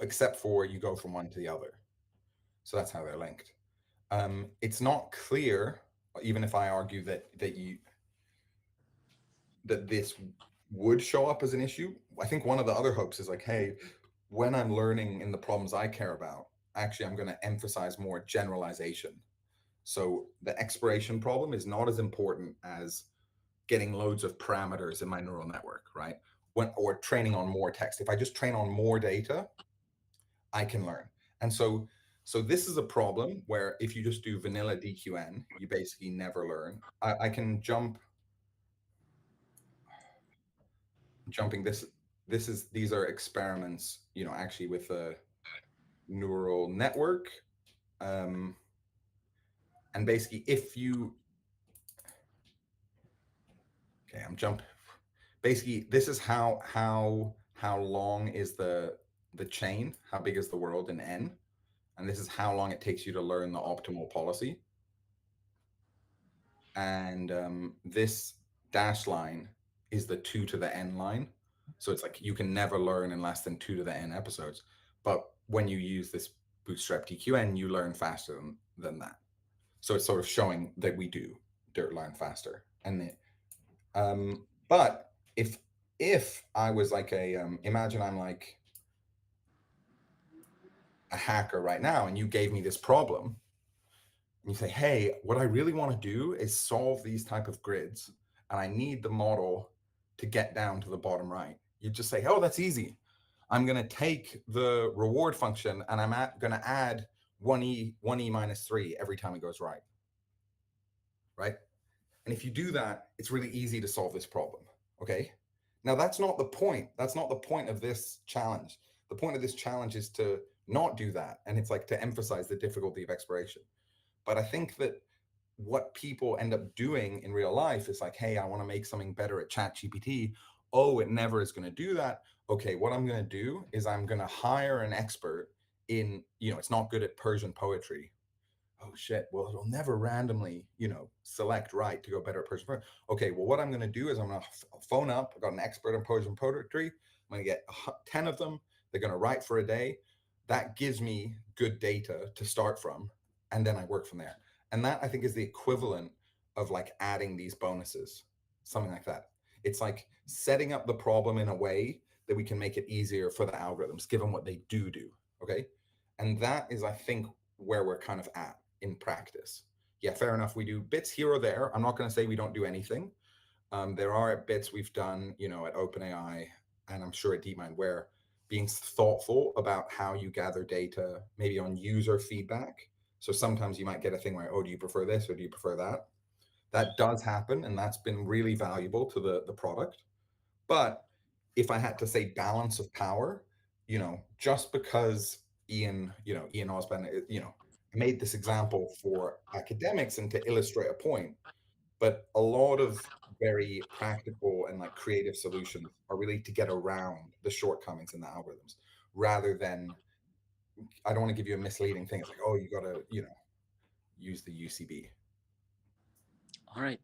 Except for you go from one to the other. So that's how they're linked. It's not clear, even if I argue that this would show up as an issue. I think one of the other hopes is like, hey, when I'm learning in the problems I care about, actually I'm going to emphasize more generalization. So the exploration problem is not as important as getting loads of parameters in my neural network, right? Or training on more text. If I just train on more data, I can learn. And so this is a problem where if you just do vanilla DQN, you basically never learn. I can jumping this is these are experiments, actually with a neural network. Um, and basically if you okay, I'm jumping. Basically, this is how long is the chain, how big is the world in n, and this is how long it takes you to learn the optimal policy. And this dash line is the 2 to the n line. So it's like you can never learn in less than 2 to the n episodes. But when you use this bootstrap DQN, you learn faster than that. So it's sort of showing that we do learn faster. But if I was like imagine I'm like a hacker right now, and you gave me this problem, and you say, hey, what I really want to do is solve these type of grids, and I need the model to get down to the bottom right. You just say, oh, that's easy. I'm going to take the reward function and I'm going to add 1e minus 3 every time it goes right. Right? And if you do that, it's really easy to solve this problem. Okay. Now, that's not the point. That's not the point of this challenge. The point of this challenge is to not do that. And it's like to emphasize the difficulty of exploration. But I think that what people end up doing in real life is like, hey, I want to make something better at ChatGPT. Oh, it never is going to do that. Okay, what I'm going to do is I'm going to hire an expert in, it's not good at Persian poetry. Oh shit, well, it'll never randomly, select right to go better at Persian poetry. Okay, well, what I'm going to do is I'm going to phone up. I've got an expert in Persian poetry. I'm going to get 10 of them. They're going to write for a day. That gives me good data to start from. And then I work from there. And that, I think, is the equivalent of like adding these bonuses, something like that. It's like setting up the problem in a way that we can make it easier for the algorithms, given what they do. Okay. And that is, I think, where we're kind of at in practice. Yeah, fair enough. We do bits here or there. I'm not going to say we don't do anything. There are bits we've done, at OpenAI, and I'm sure at DeepMind, where being thoughtful about how you gather data, maybe on user feedback. So sometimes you might get a thing where, oh, do you prefer this or do you prefer that? That does happen, and that's been really valuable to the product. But if I had to say balance of power, just because Ian Osband, made this example for academics and to illustrate a point, but a lot of very practical and like creative solutions are really to get around the shortcomings in the algorithms, rather than, I don't want to give you a misleading thing. It's like, oh, you got to, use the UCB. All right,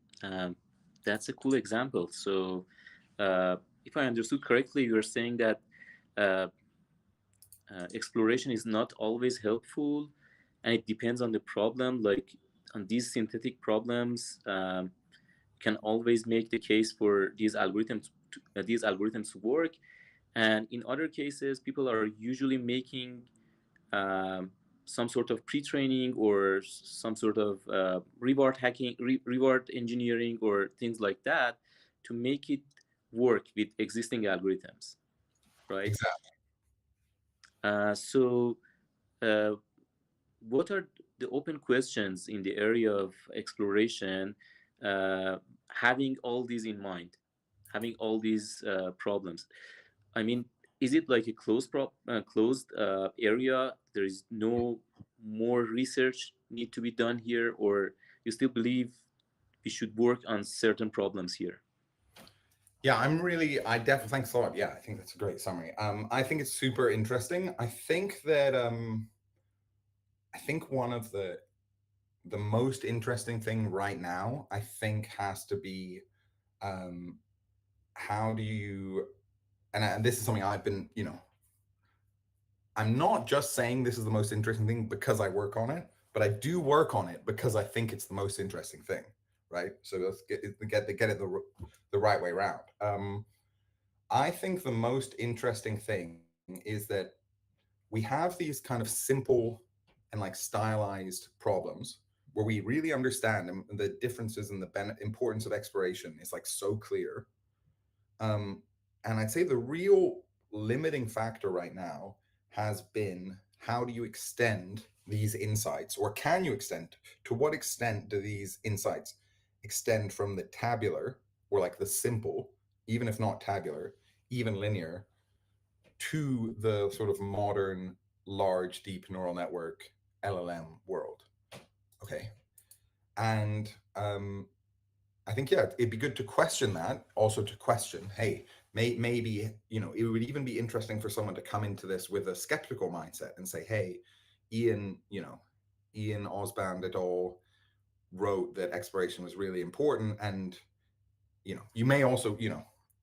that's a cool example. So, if I understood correctly, you're saying that uh, exploration is not always helpful, and it depends on the problem. Like on these synthetic problems, can always make the case for these algorithms to work, and in other cases, people are usually making um, some sort of pre-training or some sort of reward hacking, reward engineering, or things like that to make it work with existing algorithms, right? Exactly. So, uh, what are the open questions in the area of exploration, having all these in mind, having all these problems? I mean, is it like a closed area? There is no more research need to be done here, or you still believe we should work on certain problems here? Yeah, I definitely, thanks a lot. Yeah, I think that's a great summary. I think it's super interesting. I think one of the most interesting thing right now, I think, has to be, um, how do you, and this is something I've been, I'm not just saying this is the most interesting thing because I work on it, but I do work on it because I think it's the most interesting thing, right? So let's get it the right way around. I think the most interesting thing is that we have these kind of simple and like stylized problems where we really understand the differences and the importance of exploration is like so clear. Um, and I'd say the real limiting factor right now has been how do you extend these insights, or can you extend? To what extent do these insights extend from the tabular, or like the simple, even if not tabular, even linear, to the sort of modern large deep neural network LLM world? Okay. And I think, yeah, it'd be good to question that. Also, to question, hey, maybe, it would even be interesting for someone to come into this with a skeptical mindset and say, hey, Ian, Ian Osband et al. Wrote that exploration was really important, and you may also,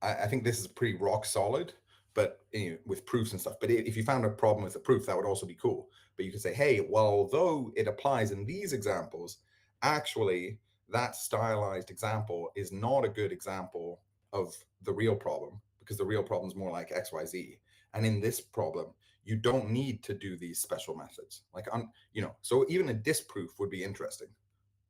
I think this is pretty rock solid, but with proofs and stuff. But if you found a problem with the proof, that would also be cool. But you could say, hey, well, although it applies in these examples, actually, that stylized example is not a good example of the real problem, because the real problem is more like XYZ. And in this problem, you don't need to do these special methods. So even a disproof would be interesting,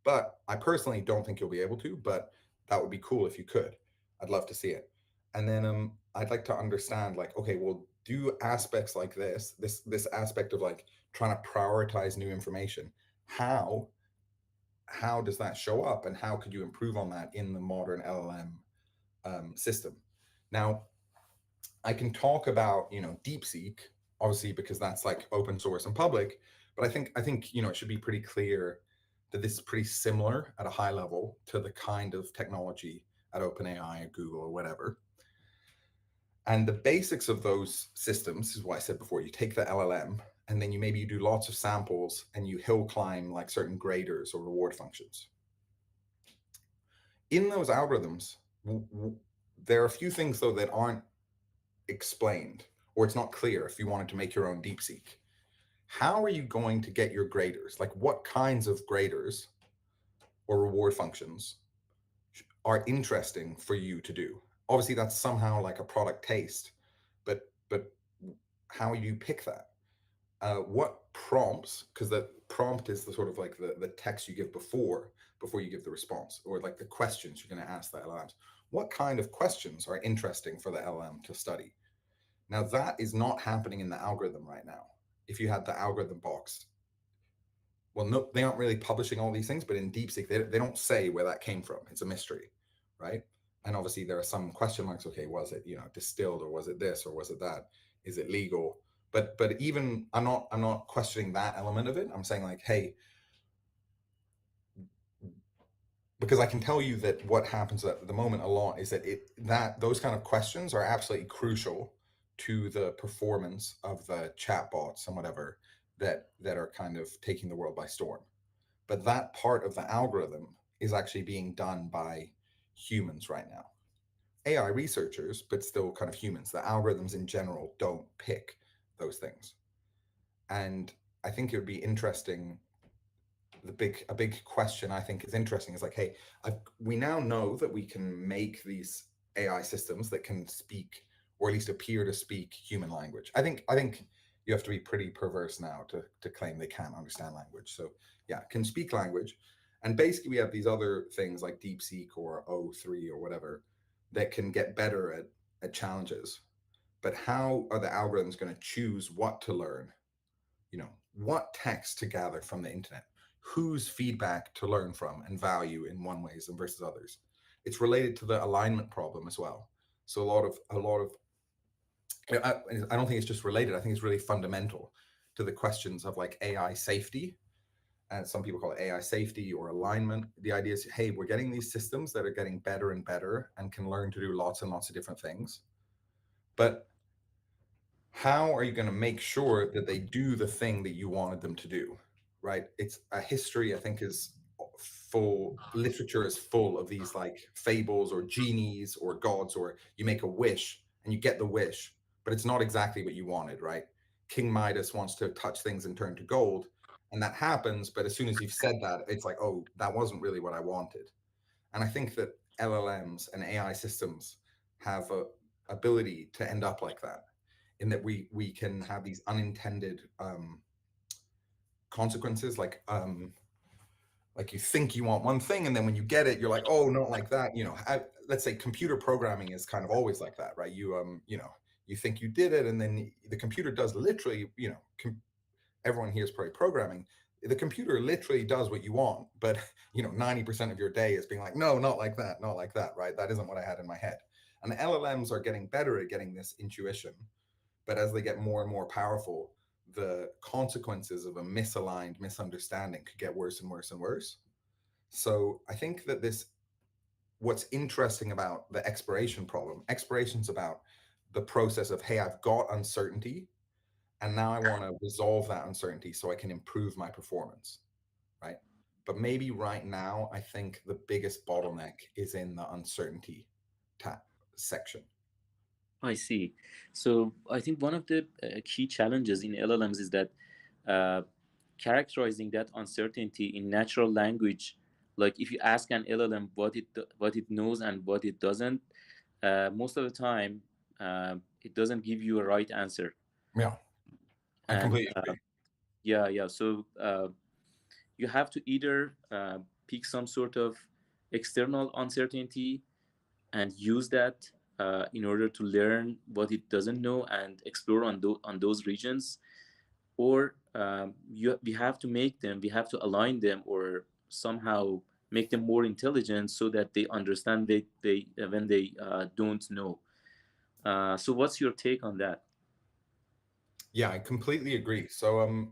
but I personally don't think you'll be able to, but that would be cool if you could. I'd love to see it. And then I'd like to understand, like, okay, well, do aspects like this aspect of like trying to prioritize new information, how how does that show up, and how could you improve on that in the modern LLM system? Now, I can talk about, DeepSeek, obviously, because that's like open source and public. But I think it should be pretty clear that this is pretty similar at a high level to the kind of technology at OpenAI or Google or whatever. And the basics of those systems is what I said before. You take the LLM, and then you do lots of samples, and you hill climb like certain graders or reward functions. In those algorithms, there are a few things though that aren't explained, or it's not clear if you wanted to make your own DeepSeek. How are you going to get your graders? Like, what kinds of graders or reward functions are interesting for you to do? Obviously, that's somehow like a product taste, but how do you pick that? What prompts? Because the prompt is the sort of like the text you give before you give the response, or like the questions you're going to ask the LLMs. What kind of questions are interesting for the LLM to study? Now, that is not happening in the algorithm right now. If you had the algorithm box, well, no, they aren't really publishing all these things, but in DeepSeek, they don't say where that came from. It's a mystery, right? And obviously, there are some question marks. Okay, was it distilled, or was it this, or was it that? Is it legal? But even I'm not questioning that element of it. I'm saying, like, hey, because I can tell you that what happens at the moment a lot is that those kind of questions are absolutely crucial to the performance of the chatbots and whatever that are kind of taking the world by storm. But that part of the algorithm is actually being done by humans right now. AI researchers, but still kind of humans. The algorithms in general don't pick those things. And I think it would be interesting. A big question I think is interesting is like, hey, we now know that we can make these AI systems that can speak, or at least appear to speak, human language. I think you have to be pretty perverse now to claim they can't understand language. So yeah, can speak language. And basically we have these other things like DeepSeek or O3 or whatever that can get better at challenges. But how are the algorithms going to choose what to learn? What text to gather from the internet, whose feedback to learn from and value in one ways and versus others? It's related to the alignment problem as well. So a lot of I don't think it's just related. I think it's really fundamental to the questions of like AI safety, and some people call it AI safety or alignment. The idea is, hey, we're getting these systems that are getting better and better and can learn to do lots and lots of different things, but how are you going to make sure that they do the thing that you wanted them to do? Right? It's a history, I think, is full, literature is full of these like fables or genies or gods, or you make a wish and you get the wish, but it's not exactly what you wanted, right? King Midas wants to touch things and turn to gold, and that happens, but as soon as you've said that, it's like, oh, that wasn't really what I wanted. And I think that LLMs and AI systems have ability to end up like that, in that we can have these unintended consequences, like you think you want one thing, and then when you get it, you're like, oh, not like that. Let's say computer programming is kind of always like that, right? You think you did it, and then the computer does literally, everyone here is probably programming. The computer literally does what you want, but 90% of your day is being like, no, not like that, not like that, right? That isn't what I had in my head. And the LLMs are getting better at getting this intuition, but as they get more and more powerful, the consequences of a misaligned misunderstanding could get worse and worse and worse. So I think that what's interesting about the exploration's about the process of, hey, I've got uncertainty, and now I want to resolve that uncertainty so I can improve my performance, right? But maybe right now, I think the biggest bottleneck is in the uncertainty section. I see. So I think one of the key challenges in LLMs is that uh, characterizing that uncertainty in natural language. Like if you ask an LLM what it knows and what it doesn't, most of the time it doesn't give you a right answer. Yeah, I And completely agree. yeah. So you have to either pick some sort of external uncertainty and use that in order to learn what it doesn't know and explore on those regions, or we have to align them or somehow make them more intelligent so that they understand they when they don't know. So what's your take on that? Yeah, I completely agree. So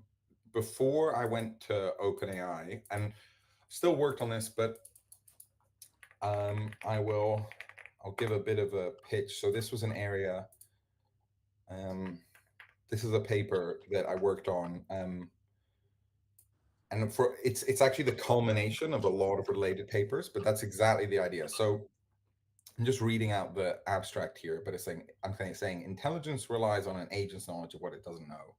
before I went to OpenAI, and still worked on this, but I'll give a bit of a pitch. So this was an area, um, this is a paper that I worked on, and it's actually the culmination of a lot of related papers, but that's exactly the idea. So I'm just reading out the abstract here, but I'm kind of saying intelligence relies on an agent's knowledge of what it doesn't know.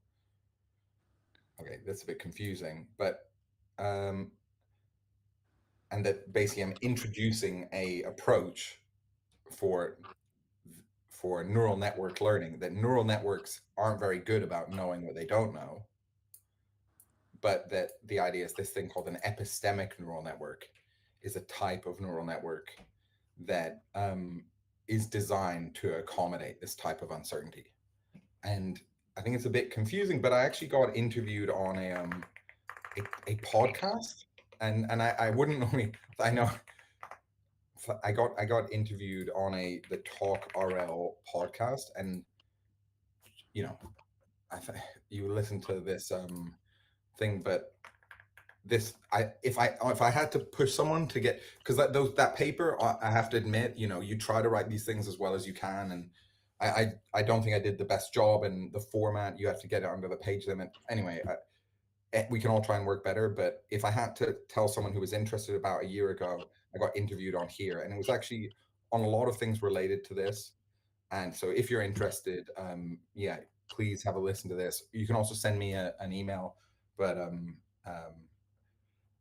Okay, that's a bit confusing, but um, and that basically I'm introducing a approach for neural network learning, that neural networks aren't very good about knowing what they don't know, but that the idea is this thing called an epistemic neural network is a type of neural network that is designed to accommodate this type of uncertainty. And I think it's a bit confusing, but I actually got interviewed on a podcast, and I wouldn't normally, I know, I got interviewed on the Talk RL podcast, and you know I you listen to this thing, but if I had to push someone to get, because that paper, I have to admit, you try to write these things as well as you can, and I don't think I did the best job, and the format, you have to get it under the page limit anyway. We can all try and work better, but if I had to tell someone who was interested about a year ago, I got interviewed on here, and it was actually on a lot of things related to this. And so if you're interested, yeah, please have a listen to this. You can also send me an email, but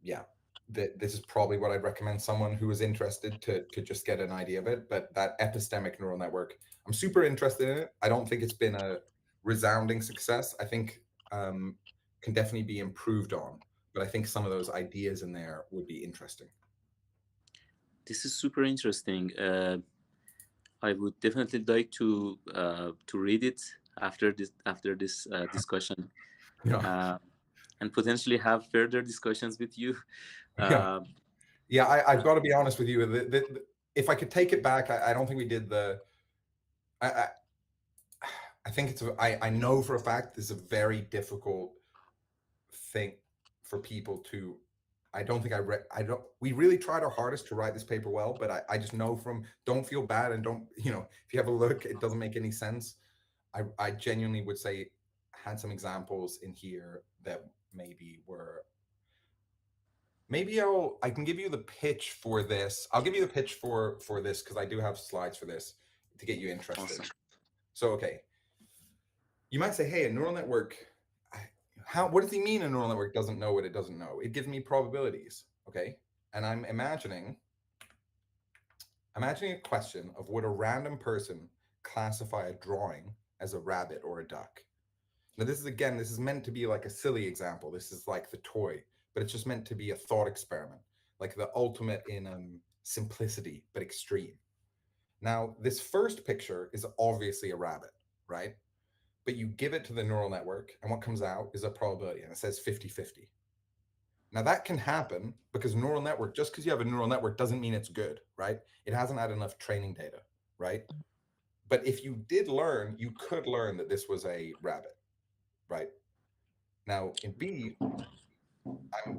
yeah, this is probably what I'd recommend someone who is interested to just get an idea of it. But that epistemic neural network, I'm super interested in it. I don't think it's been a resounding success. I think can definitely be improved on, but I think some of those ideas in there would be interesting. This is super interesting. I would definitely like to read it after this discussion, Yeah, uh, and potentially have further discussions with you. yeah, Uh, yeah. I've got to be honest with you. If I could take it back, I don't think we did I, I I think I know for a fact this is a very difficult thing for people to. I don't think I don't. We really tried our hardest to write this paper well, but I just know from, don't feel bad, and don't, if you have a look, it doesn't make any sense. I genuinely would say had some examples in here that maybe I can give you the pitch for this. I'll give you the pitch for this, because I do have slides for this to get you interested. awesome. So okay, you might say, hey, a neural network, what does he mean a neural network doesn't know what it doesn't know? It gives me probabilities, okay? And I'm imagining a question of, would a random person classify a drawing as a rabbit or a duck. Now, this is meant to be like a silly example. This is like the toy, but it's just meant to be a thought experiment, like the ultimate in simplicity, but extreme. Now, this first picture is obviously a rabbit, right? But you give it to the neural network, and what comes out is a probability, and it says 50-50. Now, that can happen because neural network, just because you have a neural network doesn't mean it's good, right? It hasn't had enough training data, right? But if you did learn, you could learn that this was a rabbit, right? Now, in B,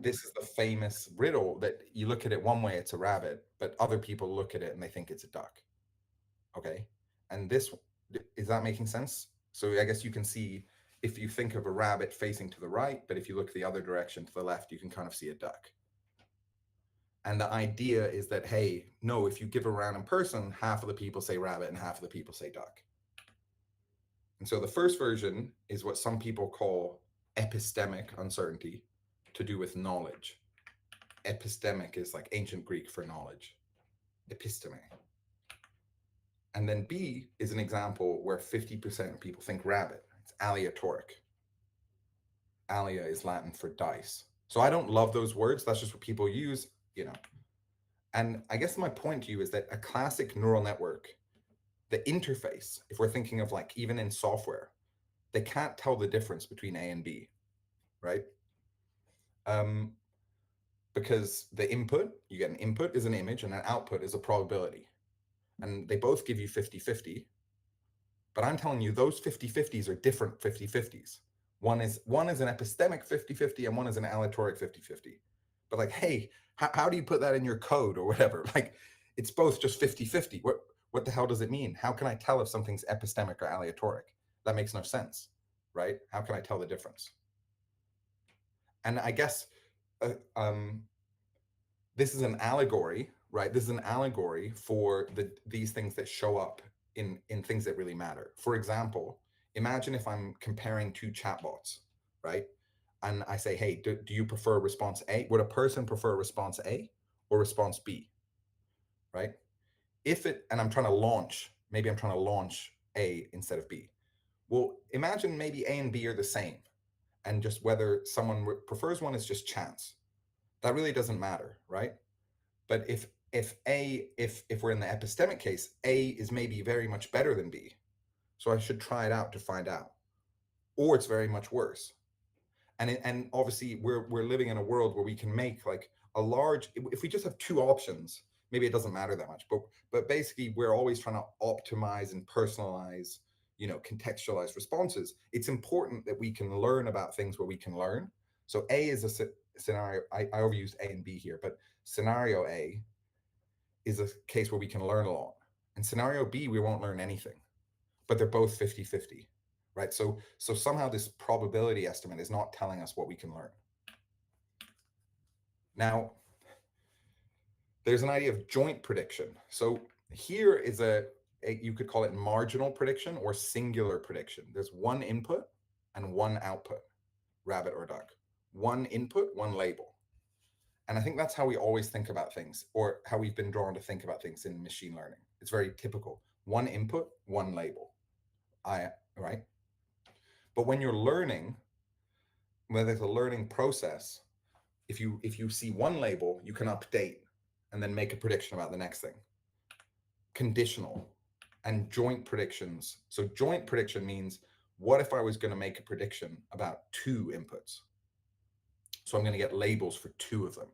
this is the famous riddle that you look at it one way, it's a rabbit, but other people look at it and they think it's a duck. Okay. And this, is that making sense? So I guess you can see if you think of a rabbit facing to the right, but if you look the other direction to the left, you can kind of see a duck. And the idea is that, hey, no, if you give a random person, half of the people say rabbit and half of the people say duck. And so the first version is what some people call epistemic uncertainty, to do with knowledge. Epistemic is like ancient Greek for knowledge. Episteme. And then B is an example where 50% of people think rabbit. It's aleatoric. Alea is Latin for dice. So I don't love those words. That's just what people use, you know. And I guess my point to you is that a classic neural network, the interface, if we're thinking of like even in software, they can't tell the difference between A and B, right? Because the input, you get an input is an image and an output is a probability. And they both give you 50-50. But I'm telling you, those 50-50s are different 50-50s. One is an epistemic 50-50 and one is an aleatoric 50-50. But like, hey, how do you put that in your code or whatever? Like, it's both just 50-50. What the hell does it mean? How can I tell if something's epistemic or aleatoric? That makes no sense, right? How can I tell the difference? And I guess uh, um, this is an allegory, right? This is an allegory for these things that show up in things that really matter. For example, imagine if I'm comparing two chatbots, right? And I say, hey, do you prefer response A? Would a person prefer response A or response B, right? And I'm trying to launch, maybe I'm trying to launch A instead of B. Well, imagine maybe A and B are the same, and just whether someone prefers one is just chance. That really doesn't matter, right? But if we're in the epistemic case, A is maybe very much better than B. So I should try it out to find out. Or it's very much worse. And obviously we're living in a world where we can make like a large, if we just have two options, maybe it doesn't matter that much. But basically we're always trying to optimize and personalize, contextualize responses. It's important that we can learn about things where we can learn. So A is a scenario, I overused A and B here, but scenario A is a case where we can learn a lot. In scenario B, we won't learn anything, but they're both 50-50, right? So somehow this probability estimate is not telling us what we can learn. Now, there's an idea of joint prediction. So here is you could call it marginal prediction or singular prediction. There's one input and one output, rabbit or duck. One input, one label. And I think that's how we always think about things, or how we've been drawn to think about things in machine learning. It's very typical. One input, one label. Right? But when you're learning, when there's a learning process, if you see one label, you can update and then make a prediction about the next thing. Conditional and joint predictions. So joint prediction means, what if I was going to make a prediction about two inputs? So I'm going to get labels for two of them.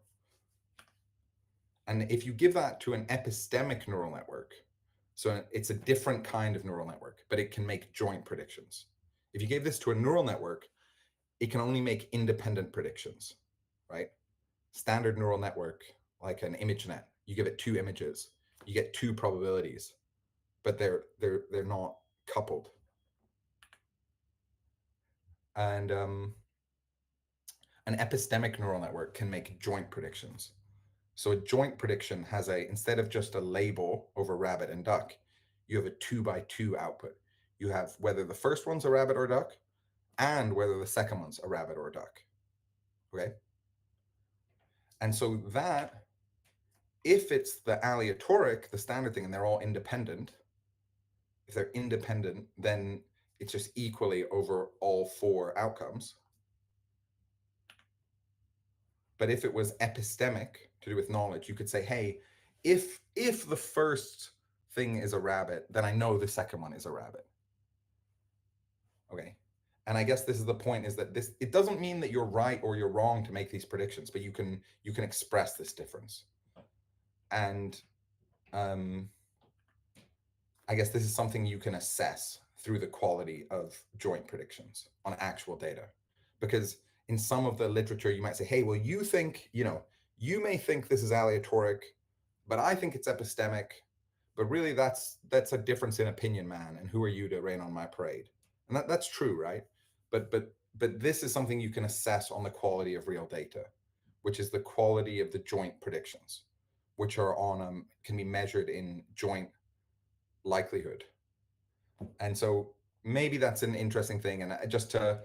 And if you give that to an epistemic neural network, so it's a different kind of neural network, but it can make joint predictions. If you gave this to a neural network, it can only make independent predictions, right? Standard neural network, like an ImageNet, you give it two images, you get two probabilities, but they're not coupled. And an epistemic neural network can make joint predictions. So a joint prediction has instead of just a label over rabbit and duck, you have a 2x2 output. You have whether the first one's a rabbit or duck, and whether the second one's a rabbit or a duck. Okay. And so that, if it's the aleatoric, the standard thing, and they're all independent, if they're independent, then it's just equally over all four outcomes. But if it was epistemic, to do with knowledge, you could say, hey, if the first thing is a rabbit, then I know the second one is a rabbit. Okay. And I guess this is the point, is that this, it doesn't mean that you're right or you're wrong to make these predictions, but you can express this difference. And um, I guess this is something you can assess through the quality of joint predictions on actual data. Because in some of the literature, you might say, hey, well, you think, you may think this is aleatoric, but I think it's epistemic. But really, that's a difference in opinion, man. And who are you to rain on my parade? And that's true, right? But this is something you can assess on the quality of real data, which is the quality of the joint predictions, which are on can be measured in joint likelihood. And so maybe that's an interesting thing. And just to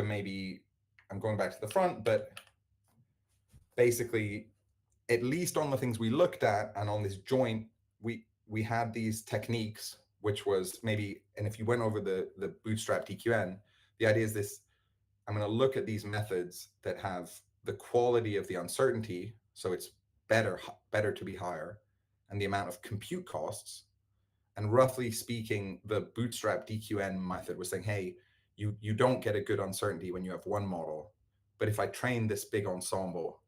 maybe, I'm going back to the front, but basically, at least on the things we looked at and on this joint, we had these techniques, which was maybe, and if you went over the bootstrap DQN, the idea is this: I'm going to look at these methods that have the quality of the uncertainty, so it's better to be higher, and the amount of compute costs. And roughly speaking, the bootstrap DQN method was saying, hey, you don't get a good uncertainty when you have one model. But if I train this big ensemble,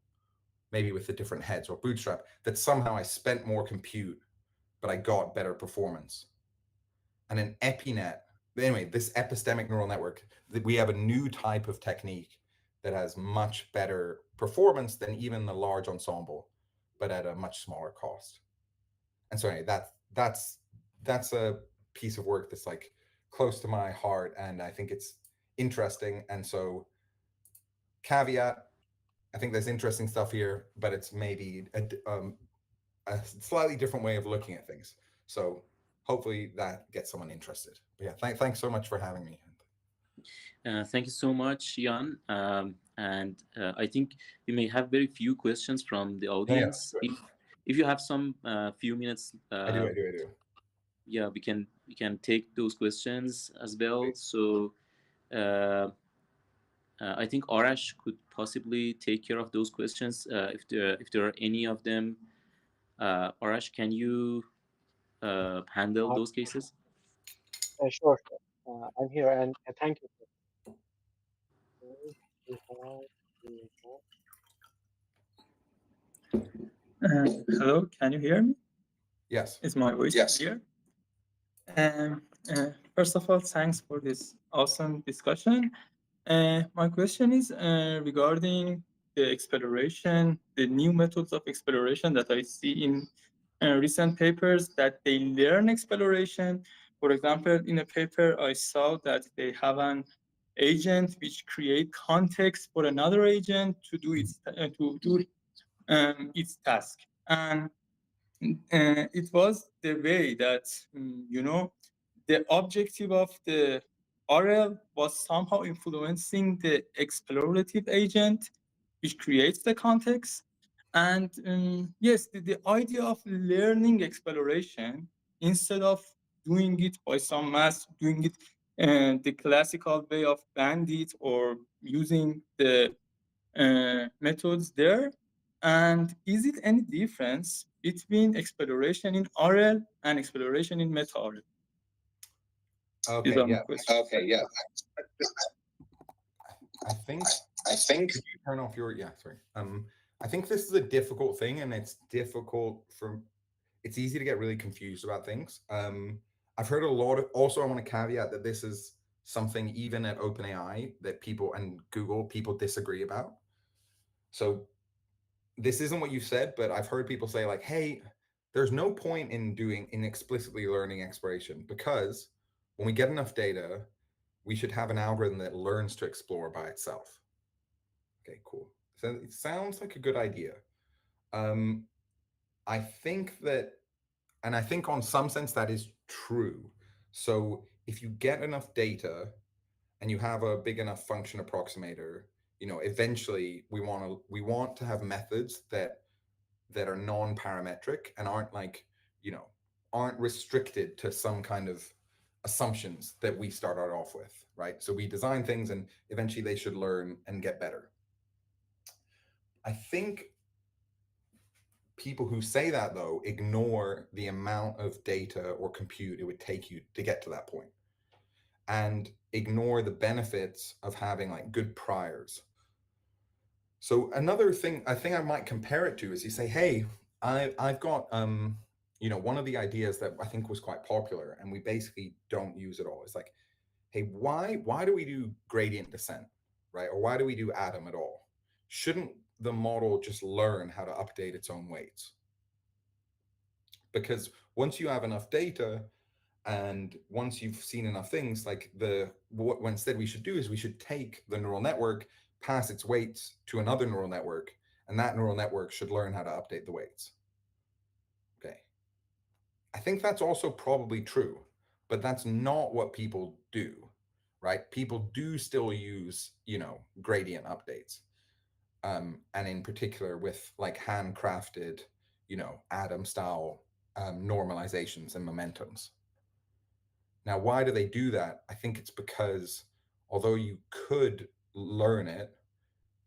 maybe with the different heads or bootstrap, that somehow I spent more compute, but I got better performance. And an EpiNet, anyway, this epistemic neural network, we have a new type of technique that has much better performance than even the large ensemble, but at a much smaller cost. And so anyway, that's a piece of work that's like close to my heart, and I think it's interesting. And so, caveat, I think there's interesting stuff here, but it's maybe a slightly different way of looking at things. So hopefully that gets someone interested. But yeah, thanks so much for having me. Thank you so much, Jan. And I think we may have very few questions from the Yeah, yeah, audience. If you have some few minutes, I do. yeah, we can take those questions as well. So uh, I think Arash could possibly take care of those questions if there are any of them. Arash, can you handle Uh, those cases? sure, sure. I'm here, and thank you. We have, we have, Hello, can you hear me? Yes. Is my voice clear? First of all, thanks for this awesome discussion. My question is regarding the exploration, the new methods of exploration that I see in recent papers, that they learn exploration. For example, in a paper, I saw that they have an agent which create context for another agent to do its task. And it was the way that, the objective of the RL was somehow influencing the explorative agent, which creates the context. And yes, the idea of learning exploration instead of doing it by some mass, doing it the classical way of bandit or using the methods there? And is it any difference between exploration in RL and exploration in meta RL? These Okay. are my Yeah. questions. Okay. Yeah. I think. I think. Could you turn off your? Yeah. Sorry. I think this is a difficult thing, and it's difficult for. It's easy to get really confused about things. I've heard a lot of. Also, I want to caveat that this is something even at OpenAI that people and Google people disagree about. So this isn't what you said, but I've heard people say like, "Hey, there's no point in explicitly learning exploration because when we get enough data, we should have an algorithm that learns to explore by itself." Okay, cool. So it sounds like a good idea. Um, I think that, and I think on some sense that is true. So if you get enough data and you have a big enough function approximator, eventually we want to have methods that are non-parametric and aren't like, aren't restricted to some kind of assumptions that we start out off with, right? So we design things and eventually they should learn and get better. I think people who say that, though, ignore the amount of data or compute it would take you to get to that point, and ignore the benefits of having like good priors. So another thing I think I might compare it to is you say, hey, I've got one of the ideas that I think was quite popular and we basically don't use at all. It's like, hey, why do we do gradient descent, right? Or why do we do atom at all? Shouldn't the model just learn how to update its own weights? Because once you have enough data and once you've seen enough things, like what instead we should do is we should take the neural network, pass its weights to another neural network, and that neural network should learn how to update the weights. Okay. I think that's also probably true, but that's not what people do, right? People do still use, gradient updates. And in particular with like handcrafted, atom style normalizations and momentums. Now, why do they do that? I think it's because although you could learn it,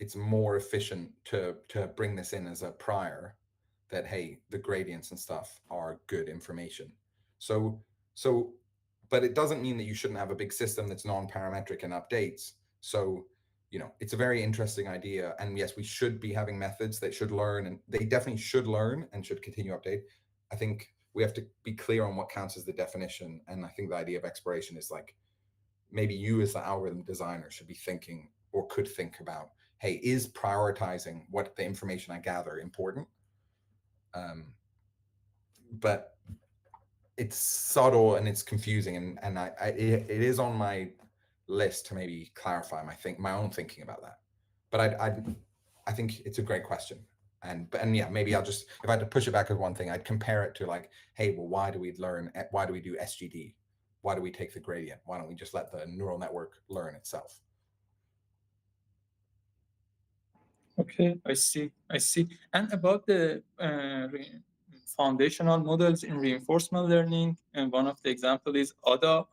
it's more efficient to bring this in as a prior that, hey, the gradients and stuff are good information. So so but it doesn't mean that you shouldn't have a big system that's non-parametric and updates. So it's a very interesting idea, and yes, we should be having methods that should learn, and they definitely should learn and should continue to update. I think we have to be clear on what counts as the definition, and I think the idea of exploration is like, maybe you as the algorithm designer should be thinking or could think about, hey, is prioritizing what the information I gather important? But it's subtle and it's confusing, and it is on my list to maybe clarify my own thinking about that. But I think it's a great question, and yeah, maybe I'll just, if I had to push it back as one thing, I'd compare it to like, hey, well, why do we do SGD? Why do we take the gradient? Why don't we just let the neural network learn itself? Okay, I see. And about the foundational models in reinforcement learning, and one of the example is ADA,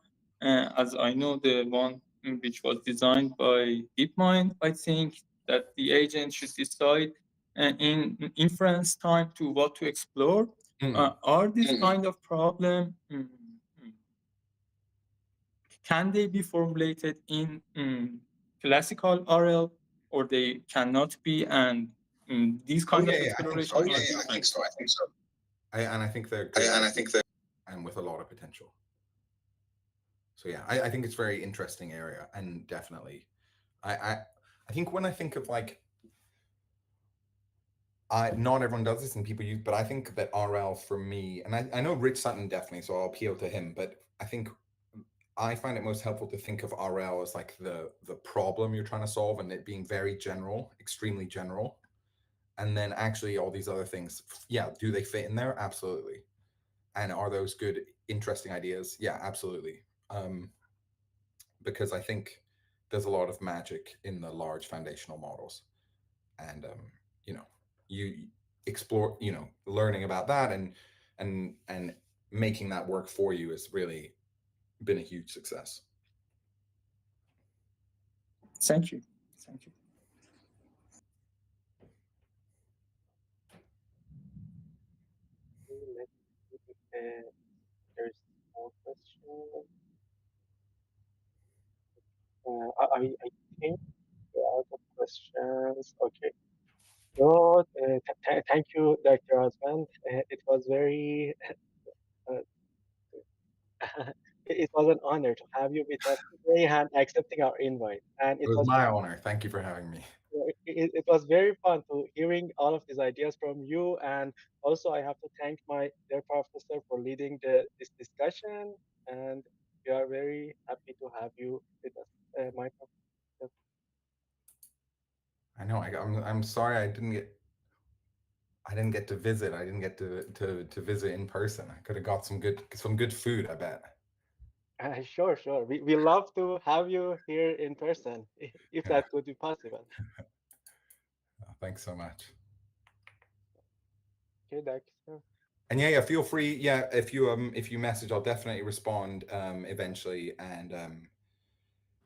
as I know, the one which was designed by DeepMind. I think that the agent should decide in inference time to what to explore. Are this kind of problem, can they be formulated in classical RL, or they cannot be? And these Oh kind yeah, of yeah, I think so. exploration I are think so. I think different. so. I think so. And I think they're great ideas and with a lot of potential. So yeah, I think it's a very interesting area, and definitely, I I think when I think of like, I not everyone does this and people use, but I think that RL for me, and I know Rich Sutton definitely, so I'll appeal to him, but I think I find it most helpful to think of RL as like the problem you're trying to solve, and it being very general, extremely general. And then actually all these other things, yeah, do they fit in there? Absolutely. And are those good, interesting ideas? Yeah, absolutely. Because I think there's a lot of magic in the large foundational models, and you know, you explore, learning about that and making that work for you has really been a huge success. Thank you. Thank you. Let's see if there's more questions. I think we're out of questions. Okay. So, thank you, Dr. Osband. It was very, uh, it was an honor to have you with us today and accepting our invite. And It was my honor. Thank you for having me. it was very fun to hearing all of these ideas from you. And also, I have to thank my dear professor for leading this discussion. And we are very happy to have you with us, my professor. I know. I'm sorry I didn't get to visit. I didn't get to visit in person. I could have got some good food, I bet. Sure, sure. We love to have you here in person, if Yeah. that could be possible. Thanks so much. Okay, Dr. And yeah, feel free. Yeah, if you message, I'll definitely respond eventually. And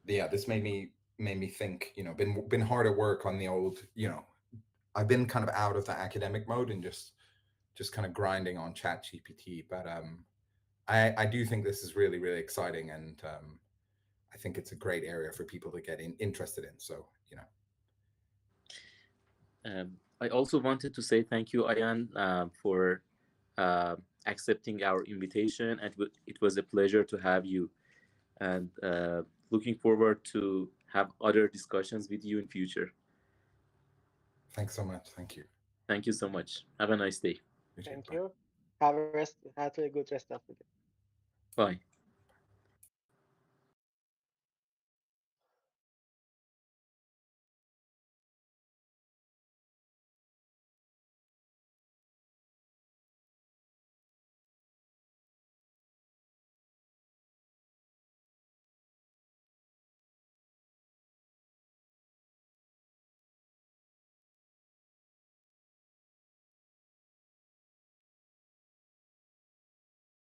yeah, this made me think. You know, been hard at work on the old. You know, I've been kind of out of the academic mode and just kind of grinding on Chat GPT. But I do think this is really really exciting, and I think it's a great area for people to get interested in. So you know, I also wanted to say thank you, Ayan, for accepting our invitation. And it was a pleasure to have you, and looking forward to have other discussions with you in future. thanks so much. Thank you. Thank you so much. Have a nice day. You too. Thank Bye. you. Have a good rest of the day. Bye.